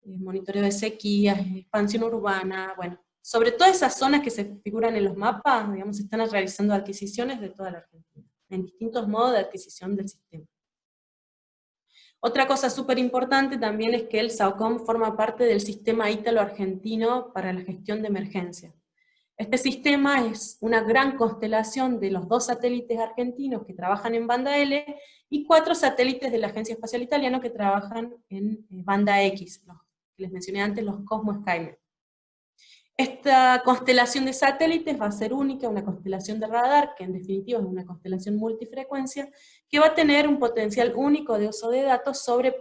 monitoreo de sequías, expansión urbana, bueno, sobre todas esas zonas que se figuran en los mapas, digamos, se están realizando adquisiciones de toda la Argentina, en distintos modos de adquisición del sistema. Otra cosa súper importante también es que el SAOCOM forma parte del sistema ítalo-argentino para la gestión de emergencia. Este sistema es una gran constelación de los 2 satélites argentinos que trabajan en banda L y 4 satélites de la Agencia Espacial Italiana que trabajan en banda X, los que les mencioné antes, los Cosmo Skymet. Esta constelación de satélites va a ser única, una constelación de radar, que en definitiva es una constelación multifrecuencia, que va a tener un potencial único de uso de datos sobre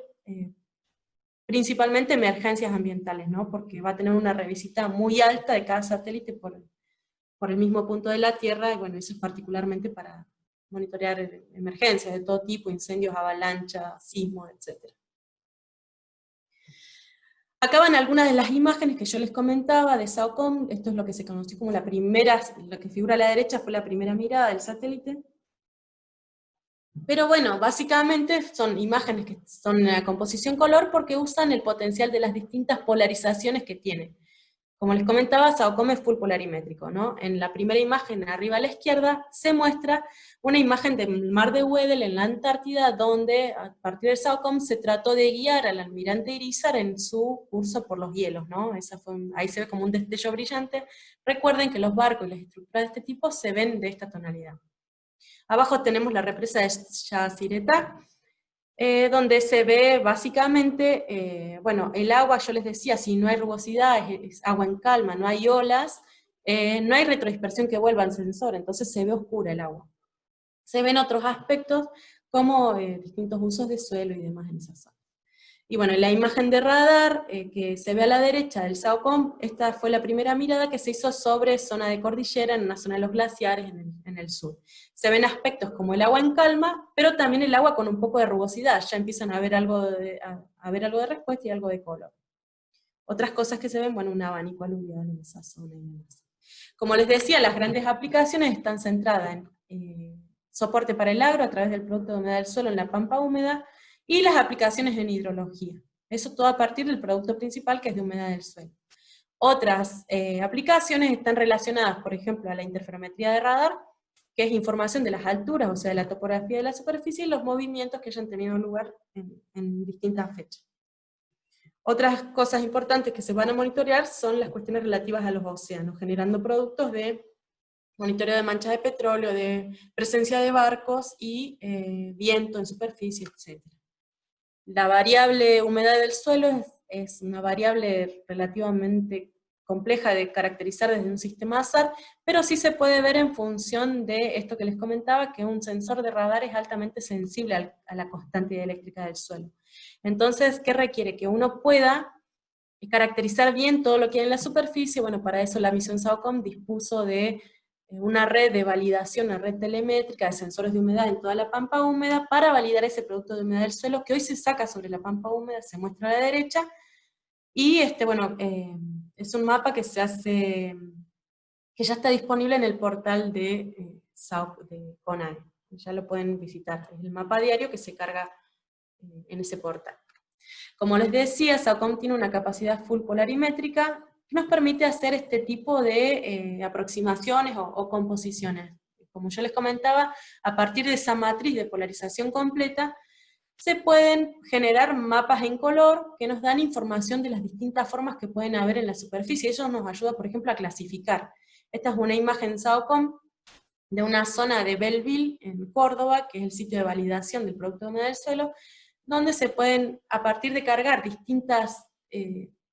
principalmente emergencias ambientales, ¿no? Porque va a tener una revisita muy alta de cada satélite por el mismo punto de la Tierra, y bueno, eso es particularmente para monitorear emergencias de todo tipo, incendios, avalanchas, sismos, etc. Acá van algunas de las imágenes que yo les comentaba de SAOCOM. Esto es lo que se conoció como la primera, lo que figura a la derecha fue la primera mirada del satélite. Pero bueno, básicamente son imágenes que son en composición color porque usan el potencial de las distintas polarizaciones que tiene. Como les comentaba, SAOCOM es full polarimétrico, ¿no? En la primera imagen, arriba a la izquierda, se muestra una imagen del mar de Weddell en la Antártida, donde a partir del SAOCOM se trató de guiar al almirante Irizar en su curso por los hielos, ¿no? Ahí se ve como un destello brillante. Recuerden que los barcos y las estructuras de este tipo se ven de esta tonalidad. Abajo tenemos la represa de Yacyretá, donde se ve básicamente, bueno, el agua, yo les decía, si no hay rugosidad, es agua en calma, no hay olas, no hay retrodispersión que vuelva al sensor, entonces se ve oscura el agua. Se ven otros aspectos como distintos usos de suelo y demás en esa zona. Y bueno, la imagen de radar que se ve a la derecha del SAOCOM, esta fue la primera mirada que se hizo sobre zona de cordillera, en una zona de los glaciares en el sur. Se ven aspectos como el agua en calma, pero también el agua con un poco de rugosidad, ya empiezan a ver algo de respuesta y algo de color. Otras cosas que se ven, bueno, un abanico aluvial en esa zona y demás. Como les decía, las grandes aplicaciones están centradas en soporte para el agro a través del producto de humedad del suelo en la pampa húmeda, y las aplicaciones en hidrología. Eso todo a partir del producto principal, que es de humedad del suelo. Otras aplicaciones están relacionadas, por ejemplo, a la interferometría de radar, que es información de las alturas, o sea, de la topografía de la superficie, y los movimientos que hayan tenido lugar en distintas fechas. Otras cosas importantes que se van a monitorear son las cuestiones relativas a los océanos, generando productos de monitoreo de manchas de petróleo, de presencia de barcos y viento en superficie, etc. La variable humedad del suelo es una variable relativamente compleja de caracterizar desde un sistema azar, pero sí se puede ver en función de esto que les comentaba, que un sensor de radar es altamente sensible a la constante eléctrica del suelo. Entonces, ¿qué requiere? Que uno pueda caracterizar bien todo lo que hay en la superficie. Bueno, para eso la misión SAOCOM dispuso de una red de validación, una red telemétrica de sensores de humedad en toda la pampa húmeda para validar ese producto de humedad del suelo que hoy se saca sobre la pampa húmeda, se muestra a la derecha, y bueno, es un mapa que se hace, que ya está disponible en el portal de CONAE, ya lo pueden visitar, es el mapa diario que se carga en ese portal. Como les decía, SAOCOM tiene una capacidad full polarimétrica que nos permite hacer este tipo de aproximaciones o composiciones. Como yo les comentaba, a partir de esa matriz de polarización completa, se pueden generar mapas en color que nos dan información de las distintas formas que pueden haber en la superficie. Eso nos ayuda, por ejemplo, a clasificar. Esta es una imagen SAOCOM de una zona de Belleville, en Córdoba, que es el sitio de validación del producto de humedad del suelo, donde se pueden, a partir de cargar distintas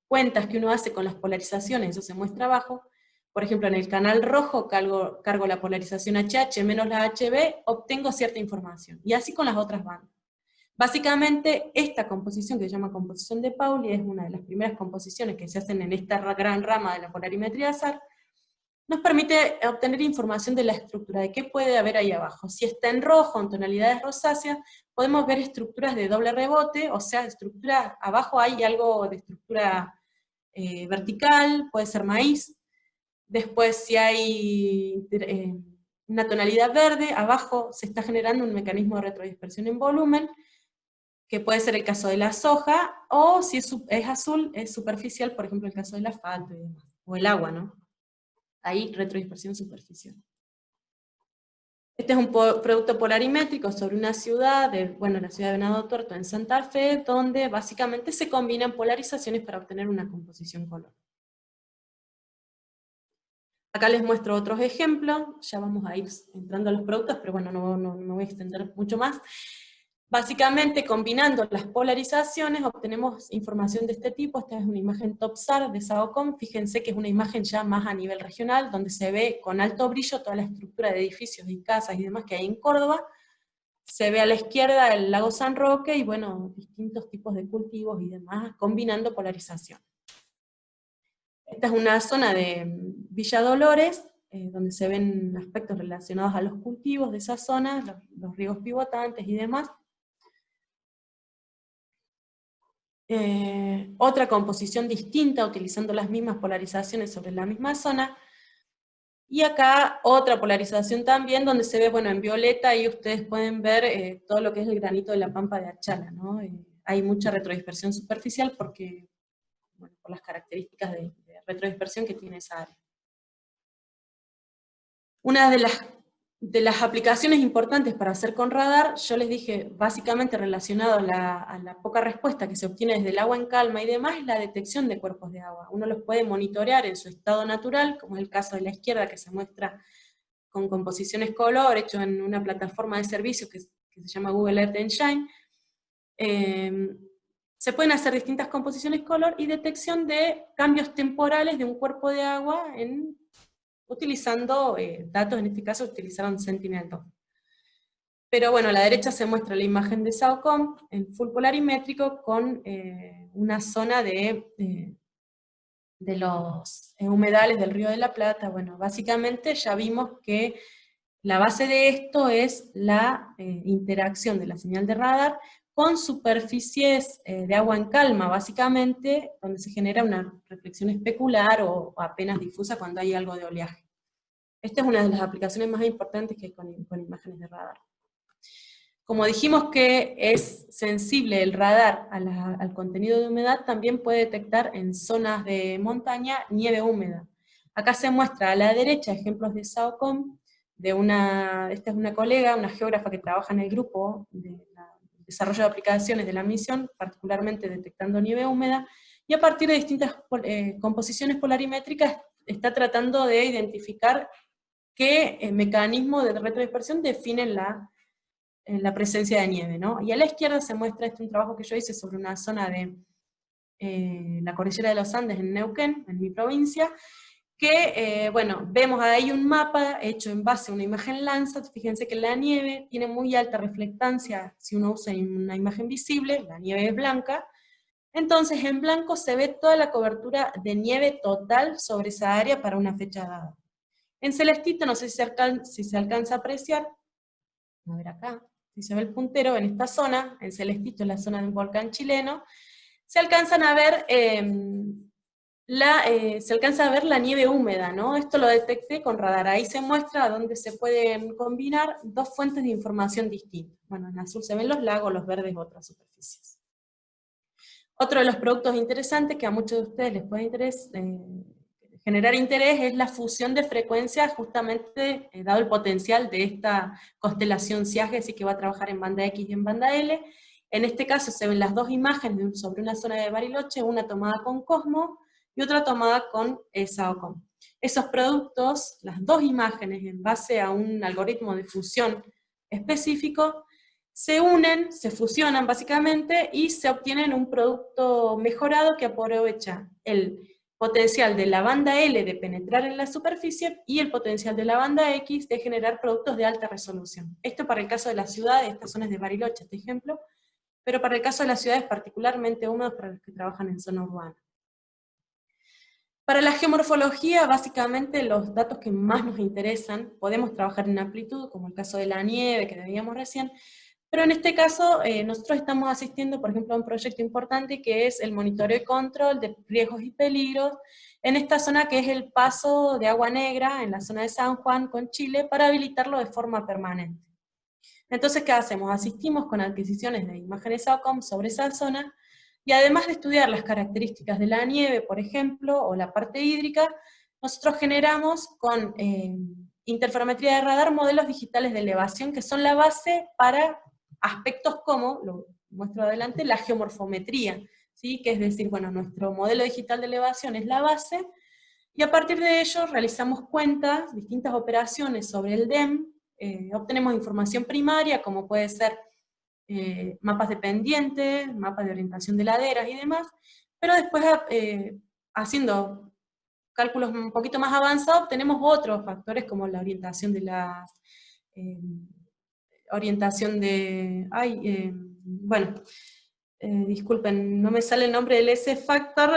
cuentas que uno hace con las polarizaciones, eso se muestra abajo. Por ejemplo, en el canal rojo cargo la polarización HH menos la HB, obtengo cierta información, y así con las otras bandas. Básicamente, esta composición, que se llama composición de Pauli, es una de las primeras composiciones que se hacen en esta gran rama de la polarimetría de azar, nos permite obtener información de la estructura, de qué puede haber ahí abajo. Si está en rojo, en tonalidades rosáceas, podemos ver estructuras de doble rebote, o sea, abajo hay algo de estructura vertical, puede ser maíz. Después, si hay una tonalidad verde, abajo se está generando un mecanismo de retrodispersión en volumen, que puede ser el caso de la soja, o si es azul, es superficial, por ejemplo el caso del asfalto y demás, o el agua, ¿no? Ahí retrodispersión superficial. Este es un producto polarimétrico sobre una ciudad, la ciudad de Venado Tuerto en Santa Fe, donde básicamente se combinan polarizaciones para obtener una composición color. Acá les muestro otros ejemplos, ya vamos a ir entrando a los productos, pero bueno, no me voy a extender mucho más. Básicamente, combinando las polarizaciones, obtenemos información de este tipo. Esta es una imagen TopSAR de SAOCOM, fíjense que es una imagen ya más a nivel regional, donde se ve con alto brillo toda la estructura de edificios y casas y demás que hay en Córdoba. Se ve a la izquierda el lago San Roque, y bueno, distintos tipos de cultivos y demás, combinando polarización. Esta es una zona de Villa Dolores, donde se ven aspectos relacionados a los cultivos de esa zona, los riegos pivotantes y demás. Otra composición distinta, utilizando las mismas polarizaciones sobre la misma zona, y acá otra polarización también, donde se ve, bueno, en violeta, y ustedes pueden ver todo lo que es el granito de la pampa de Achala, ¿no? Hay mucha retrodispersión superficial porque, bueno, por las características de retrodispersión que tiene esa área. Una de las aplicaciones importantes para hacer con radar, yo les dije, básicamente relacionado a la poca respuesta que se obtiene desde el agua en calma y demás, es la detección de cuerpos de agua. Uno los puede monitorear en su estado natural, como es el caso de la izquierda, que se muestra con composiciones color, hecho en una plataforma de servicios que se llama Google Earth Engine. Se pueden hacer distintas composiciones color y detección de cambios temporales de un cuerpo de agua utilizando datos, en este caso utilizaron Sentinel-2. Pero bueno, a la derecha se muestra la imagen de SAOCOM en full polarimétrico con una zona de los humedales del Río de la Plata. Bueno, básicamente ya vimos que la base de esto es la interacción de la señal de radar con superficies de agua en calma, básicamente, donde se genera una reflexión especular o apenas difusa cuando hay algo de oleaje. Esta es una de las aplicaciones más importantes que hay con imágenes de radar. Como dijimos que es sensible el radar al contenido de humedad, también puede detectar en zonas de montaña nieve húmeda. Acá se muestra a la derecha ejemplos de SAOCOM, esta es una colega, una geógrafa que trabaja en el grupo de desarrollo de aplicaciones de la misión, particularmente detectando nieve húmeda, y a partir de distintas composiciones polarimétricas está tratando de identificar qué mecanismo de retrodispersión definen la presencia de nieve, ¿no? Y a la izquierda se muestra un trabajo que yo hice sobre una zona la cordillera de los Andes en Neuquén, en mi provincia, que, bueno, vemos ahí un mapa hecho en base a una imagen Landsat. Fíjense que la nieve tiene muy alta reflectancia si uno usa una imagen visible, la nieve es blanca, entonces en blanco se ve toda la cobertura de nieve total sobre esa área para una fecha dada. En celestito, no sé si se alcanza a apreciar, a ver acá, si se ve el puntero en esta zona, en celestito es la zona de un volcán chileno, se alcanzan a ver... se alcanza a ver la nieve húmeda, ¿no? Esto lo detecté con radar. Ahí se muestra dónde se pueden combinar dos fuentes de información distintas. Bueno, en azul se ven los lagos, los verdes otras superficies. Otro de los productos interesantes que a muchos de ustedes les puede generar interés es la fusión de frecuencias, justamente dado el potencial de esta constelación Siages, así que va a trabajar en banda X y en banda L. En este caso se ven las dos imágenes sobre una zona de Bariloche, una tomada con Cosmo, y otra tomada con SAOCOM. Esos productos, las dos imágenes en base a un algoritmo de fusión específico, se unen, se fusionan básicamente, y se obtienen un producto mejorado que aprovecha el potencial de la banda L de penetrar en la superficie, y el potencial de la banda X de generar productos de alta resolución. Esto para el caso de las ciudades, estas zonas de Bariloche, este ejemplo, pero para el caso de las ciudades particularmente húmedas, para los que trabajan en zona urbana. Para la geomorfología, básicamente los datos que más nos interesan, podemos trabajar en amplitud, como el caso de la nieve que veíamos recién, pero en este caso nosotros estamos asistiendo, por ejemplo, a un proyecto importante que es el monitoreo y control de riesgos y peligros, en esta zona que es el paso de Agua Negra, en la zona de San Juan con Chile, para habilitarlo de forma permanente. Entonces, ¿qué hacemos? Asistimos con adquisiciones de imágenes SAOCOM sobre esa zona, y además de estudiar las características de la nieve, por ejemplo, o la parte hídrica, nosotros generamos con interferometría de radar modelos digitales de elevación que son la base para aspectos como, lo muestro adelante, la geomorfometría, ¿sí? Que es decir, bueno, nuestro modelo digital de elevación es la base, y a partir de ello realizamos cuentas, distintas operaciones sobre el DEM, obtenemos información primaria, como puede ser mapas de pendientes, mapas de orientación de laderas y demás, pero después haciendo cálculos un poquito más avanzados, tenemos otros factores como la orientación de las... disculpen, no me sale el nombre del S-Factor,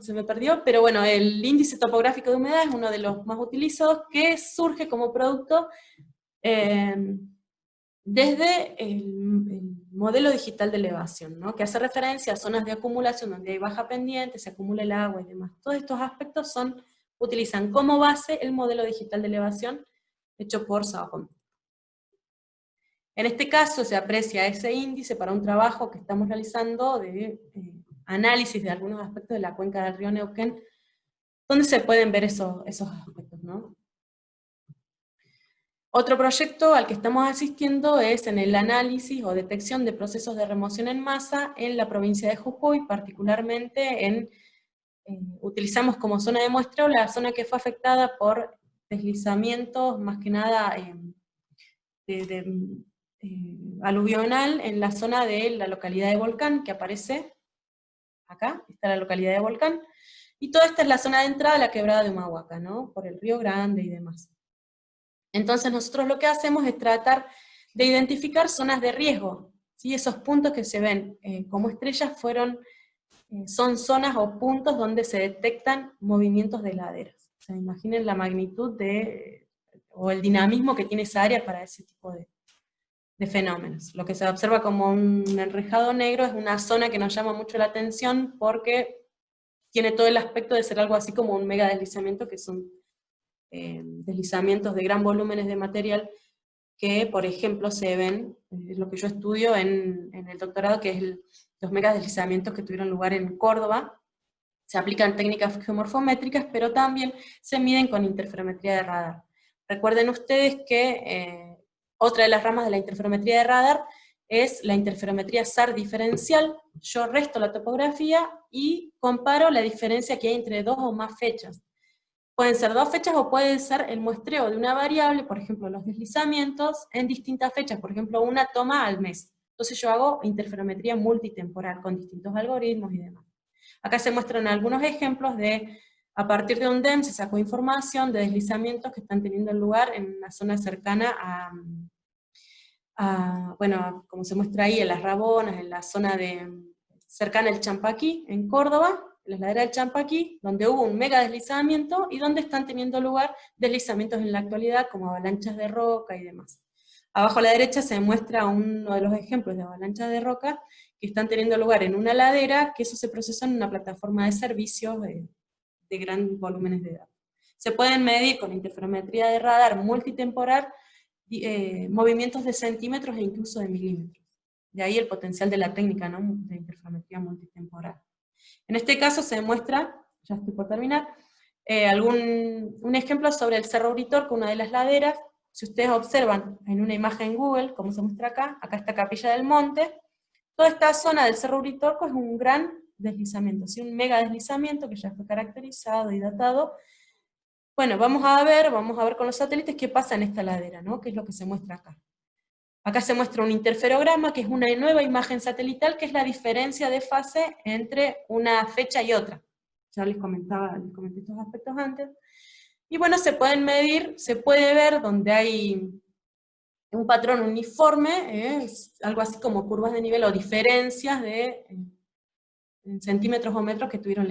se me perdió, pero bueno, el índice topográfico de humedad es uno de los más utilizados, que surge como producto desde el modelo digital de elevación, ¿no? Que hace referencia a zonas de acumulación donde hay baja pendiente, se acumula el agua y demás. Todos estos aspectos utilizan como base el modelo digital de elevación hecho por SAOCOM. En este caso se aprecia ese índice para un trabajo que estamos realizando de análisis de algunos aspectos de la cuenca del río Neuquén, donde se pueden ver esos aspectos, ¿no? Otro proyecto al que estamos asistiendo es en el análisis o detección de procesos de remoción en masa en la provincia de Jujuy, particularmente utilizamos como zona de muestreo la zona que fue afectada por deslizamientos, más que nada aluvional, en la zona de la localidad de Volcán, que aparece acá, está la localidad de Volcán, y toda esta es la zona de entrada de la quebrada de Humahuaca, ¿no? Por el Río Grande y demás. Entonces nosotros lo que hacemos es tratar de identificar zonas de riesgo, ¿sí? Esos puntos que se ven como estrellas son zonas o puntos donde se detectan movimientos de laderas. O sea, imaginen la magnitud o el dinamismo que tiene esa área para ese tipo de fenómenos. Lo que se observa como un enrejado negro es una zona que nos llama mucho la atención porque tiene todo el aspecto de ser algo así como un mega deslizamiento, que son deslizamientos de gran volúmenes de material que, por ejemplo, se ven, es lo que yo estudio en el doctorado, que es los megadeslizamientos que tuvieron lugar en Córdoba. Se aplican técnicas geomorfométricas, pero también se miden con interferometría de radar. Recuerden ustedes que otra de las ramas de la interferometría de radar es la interferometría SAR diferencial. Yo resto la topografía y comparo la diferencia que hay entre dos o más fechas. Pueden ser dos fechas o puede ser el muestreo de una variable, por ejemplo los deslizamientos, en distintas fechas, por ejemplo una toma al mes. Entonces yo hago interferometría multitemporal con distintos algoritmos y demás. Acá se muestran algunos ejemplos de, a partir de un DEM se sacó información de deslizamientos que están teniendo lugar en una zona cercana bueno, como se muestra ahí, en las Rabonas, en la zona cercana al Champaquí, en Córdoba, en la ladera del Champaquí, donde hubo un mega deslizamiento, y donde están teniendo lugar deslizamientos en la actualidad, como avalanchas de roca y demás. Abajo a la derecha se muestra uno de los ejemplos de avalanchas de roca, que están teniendo lugar en una ladera, que eso se procesa en una plataforma de servicios de grandes volúmenes de datos. Se pueden medir con interferometría de radar multitemporal movimientos de centímetros e incluso de milímetros. De ahí el potencial de la técnica, ¿no?, de interferometría multitemporal. En este caso se muestra, ya estoy por terminar, un ejemplo sobre el Cerro Uritorco, una de las laderas. Si ustedes observan en una imagen Google, como se muestra acá está Capilla del Monte. Toda esta zona del Cerro Uritorco es un gran deslizamiento, ¿sí?, un mega deslizamiento que ya fue caracterizado y datado. Bueno, vamos a ver con los satélites qué pasa en esta ladera, ¿no?, qué es lo que se muestra acá. Acá se muestra un interferograma, que es una nueva imagen satelital, que es la diferencia de fase entre una fecha y otra. Ya les comenté estos aspectos antes. Y bueno, se pueden medir, se puede ver donde hay un patrón uniforme, algo así como curvas de nivel o diferencias en centímetros o metros que tuvieron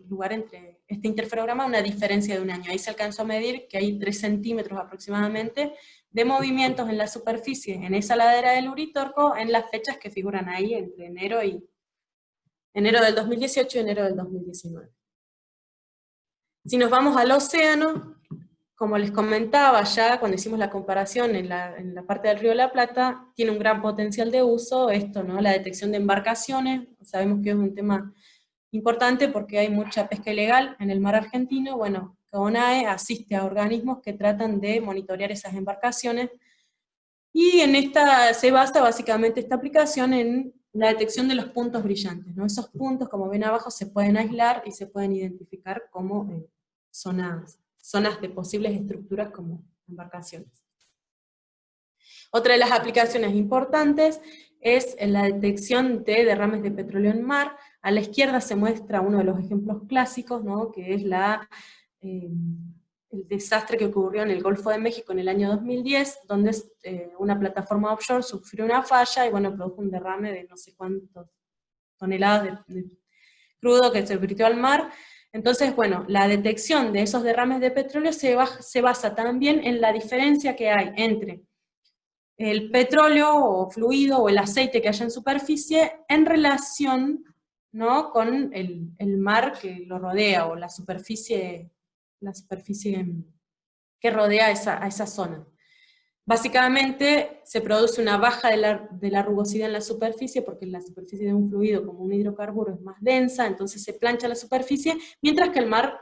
lugar entre este interferograma, una diferencia de un año. Ahí se alcanzó a medir que hay 3 centímetros aproximadamente de movimientos en la superficie, en esa ladera del Uritorco, en las fechas que figuran ahí, entre enero del 2018 y enero del 2019. Si nos vamos al océano, como les comentaba ya cuando hicimos la comparación en la parte del Río de la Plata, tiene un gran potencial de uso esto, ¿no?, la detección de embarcaciones. Sabemos que es un tema importante porque hay mucha pesca ilegal en el mar argentino. Bueno, CONAE asiste a organismos que tratan de monitorear esas embarcaciones, y en esta se basa básicamente esta aplicación en la detección de los puntos brillantes, ¿no? Esos puntos, como ven abajo, se pueden aislar y se pueden identificar como zonas de posibles estructuras como embarcaciones. Otra de las aplicaciones importantes es en la detección de derrames de petróleo en mar. A la izquierda se muestra uno de los ejemplos clásicos, ¿no?, que es el desastre que ocurrió en el Golfo de México en el año 2010, donde una plataforma offshore sufrió una falla y bueno, produjo un derrame de no sé cuántas toneladas de crudo que se vertió al mar. Entonces, bueno, la detección de esos derrames de petróleo se basa también en la diferencia que hay entre el petróleo o fluido o el aceite que haya en superficie en relación, ¿no?, con el mar que lo rodea, o la superficie que rodea a esa zona. Básicamente se produce una baja de la rugosidad en la superficie, porque la superficie de un fluido como un hidrocarburo es más densa, entonces se plancha la superficie, mientras que el mar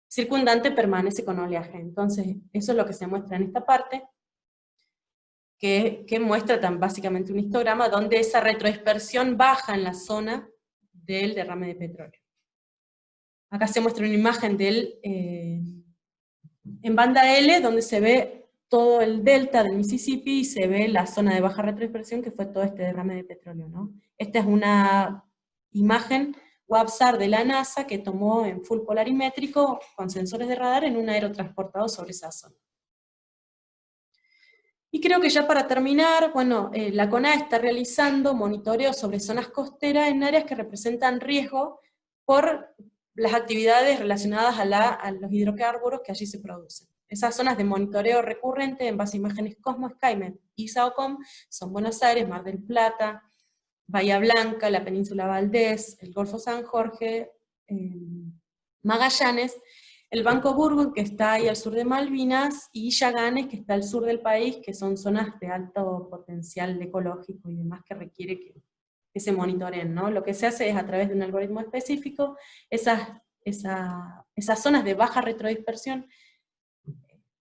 circundante permanece con oleaje. Entonces eso es lo que se muestra en esta parte, que muestra básicamente un histograma donde esa retrodispersión baja en la zona del derrame de petróleo. Acá se muestra una imagen en banda L, donde se ve todo el delta del Mississippi y se ve la zona de baja retrodispersión, que fue todo este derrame de petróleo, ¿no? Esta es una imagen WABSAR de la NASA que tomó en full polarimétrico con sensores de radar en un aerotransportado sobre esa zona. Y creo que ya para terminar, bueno, la CONAE está realizando monitoreo sobre zonas costeras en áreas que representan riesgo por las actividades relacionadas a los hidrocarburos que allí se producen. Esas zonas de monitoreo recurrente en base a imágenes Cosmo, SkyMet y SAOCOM son Buenos Aires, Mar del Plata, Bahía Blanca, la Península Valdés, el Golfo San Jorge, Magallanes, el Banco Burgund, que está ahí al sur de Malvinas, y Yaganes, que está al sur del país, que son zonas de alto potencial ecológico y demás que requiere que se monitoreen, ¿no? Lo que se hace es a través de un algoritmo específico, esas zonas de baja retrodispersión,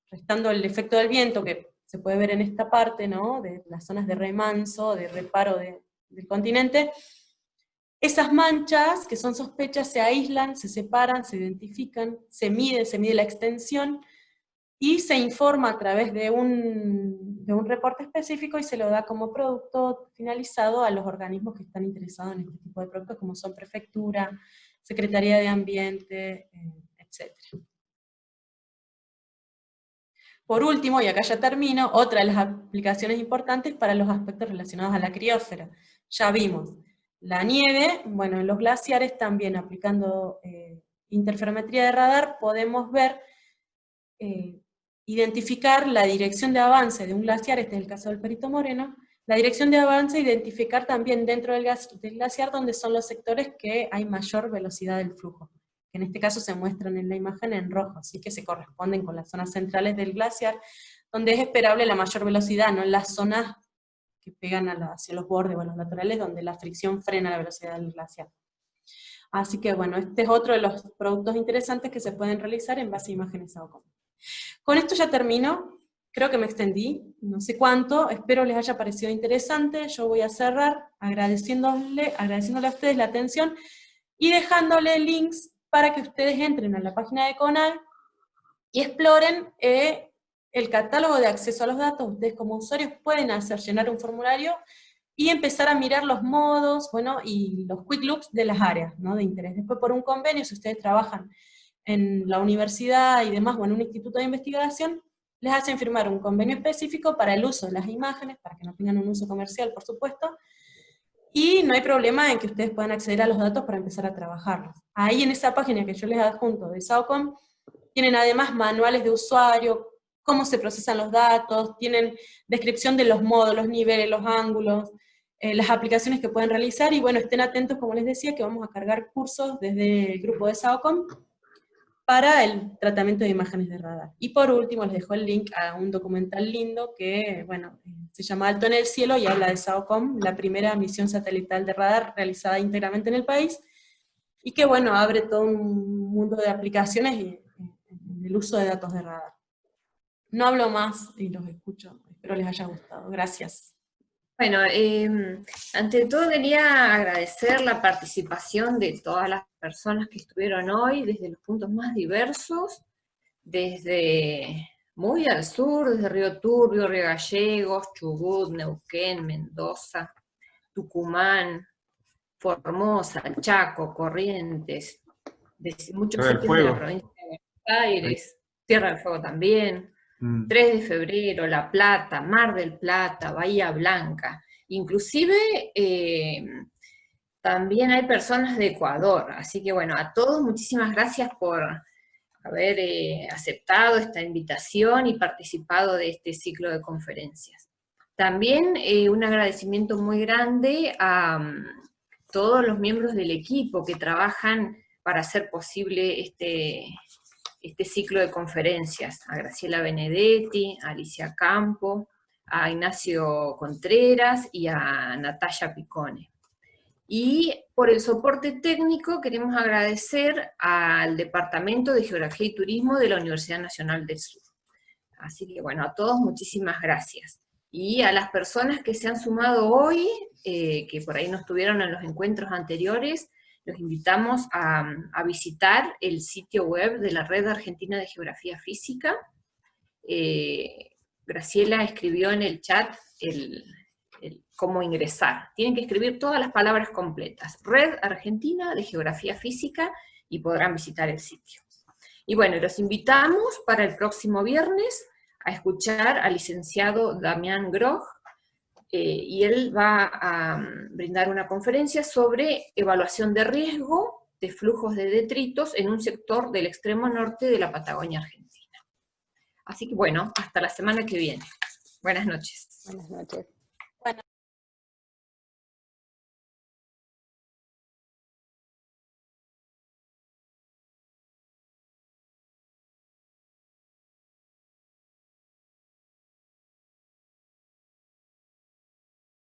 restando el efecto del viento, que se puede ver en esta parte, ¿no?, de las zonas de remanso, de reparo del continente. Esas manchas, que son sospechas, se aíslan, se separan, se identifican, se mide la extensión, y se informa a través de un reporte específico, y se lo da como producto finalizado a los organismos que están interesados en este tipo de productos, como son prefectura, Secretaría de Ambiente, etc. Por último, y acá ya termino, otra de las aplicaciones importantes para los aspectos relacionados a la criósfera. Ya vimos la nieve, bueno, en los glaciares también aplicando interferometría de radar podemos ver, identificar la dirección de avance de un glaciar, este es el caso del Perito Moreno, la dirección de avance, identificar también dentro del glaciar donde son los sectores que hay mayor velocidad del flujo, que en este caso se muestran en la imagen en rojo, así que se corresponden con las zonas centrales del glaciar, donde es esperable la mayor velocidad, no en las zonas que pegan hacia los bordes o a los laterales, donde la fricción frena la velocidad del glaciar. Así que bueno, este es otro de los productos interesantes que se pueden realizar en base a imágenes SAOCOM. Con esto ya termino, creo que me extendí, no sé cuánto, espero les haya parecido interesante, yo voy a cerrar agradeciéndole a ustedes la atención y dejándole links para que ustedes entren a la página de CONAE y exploren el catálogo de acceso a los datos. Ustedes como usuarios pueden llenar un formulario y empezar a mirar los modos, bueno, y los quick looks de las áreas, ¿no?, de interés. Después por un convenio, si ustedes trabajan en la universidad y demás, o en un instituto de investigación, les hacen firmar un convenio específico para el uso de las imágenes, para que no tengan un uso comercial, por supuesto, y no hay problema en que ustedes puedan acceder a los datos para empezar a trabajarlos. Ahí en esa página que yo les adjunto de SAOCOM, tienen además manuales de usuario, cómo se procesan los datos, tienen descripción de los modos, los niveles, los ángulos, las aplicaciones que pueden realizar, y bueno, estén atentos, como les decía, que vamos a cargar cursos desde el grupo de SAOCOM para el tratamiento de imágenes de radar. Y por último les dejo el link a un documental lindo que, bueno, se llama Alto en el Cielo y habla de SAOCOM, la primera misión satelital de radar realizada íntegramente en el país, y que, bueno, abre todo un mundo de aplicaciones en el uso de datos de radar. No hablo más y los escucho, espero les haya gustado. Gracias. Bueno, ante todo quería agradecer la participación de todas las personas que estuvieron hoy, desde los puntos más diversos, desde muy al sur, desde Río Turbio, Río Gallegos, Chubut, Neuquén, Mendoza, Tucumán, Formosa, Chaco, Corrientes, desde muchos sitios de la provincia de Buenos Aires, Tierra del Fuego también, 3 de febrero, La Plata, Mar del Plata, Bahía Blanca, inclusive también hay personas de Ecuador, así que bueno, a todos muchísimas gracias por haber aceptado esta invitación y participado de este ciclo de conferencias. También un agradecimiento muy grande a todos los miembros del equipo que trabajan para hacer posible este ciclo de conferencias, a Graciela Benedetti, a Alicia Campo, a Ignacio Contreras y a Natalia Picone. Y por el soporte técnico queremos agradecer al Departamento de Geografía y Turismo de la Universidad Nacional del Sur. Así que bueno, a todos muchísimas gracias. Y a las personas que se han sumado hoy, que por ahí no estuvieron en los encuentros anteriores, los invitamos a visitar el sitio web de la Red Argentina de Geografía Física. Graciela escribió en el chat cómo ingresar. Tienen que escribir todas las palabras completas. Red Argentina de Geografía Física, y podrán visitar el sitio. Y bueno, los invitamos para el próximo viernes a escuchar al licenciado Damián Groch, y él va a brindar una conferencia sobre evaluación de riesgo de flujos de detritos en un sector del extremo norte de la Patagonia Argentina. Así que bueno, hasta la semana que viene. Buenas noches. Buenas noches.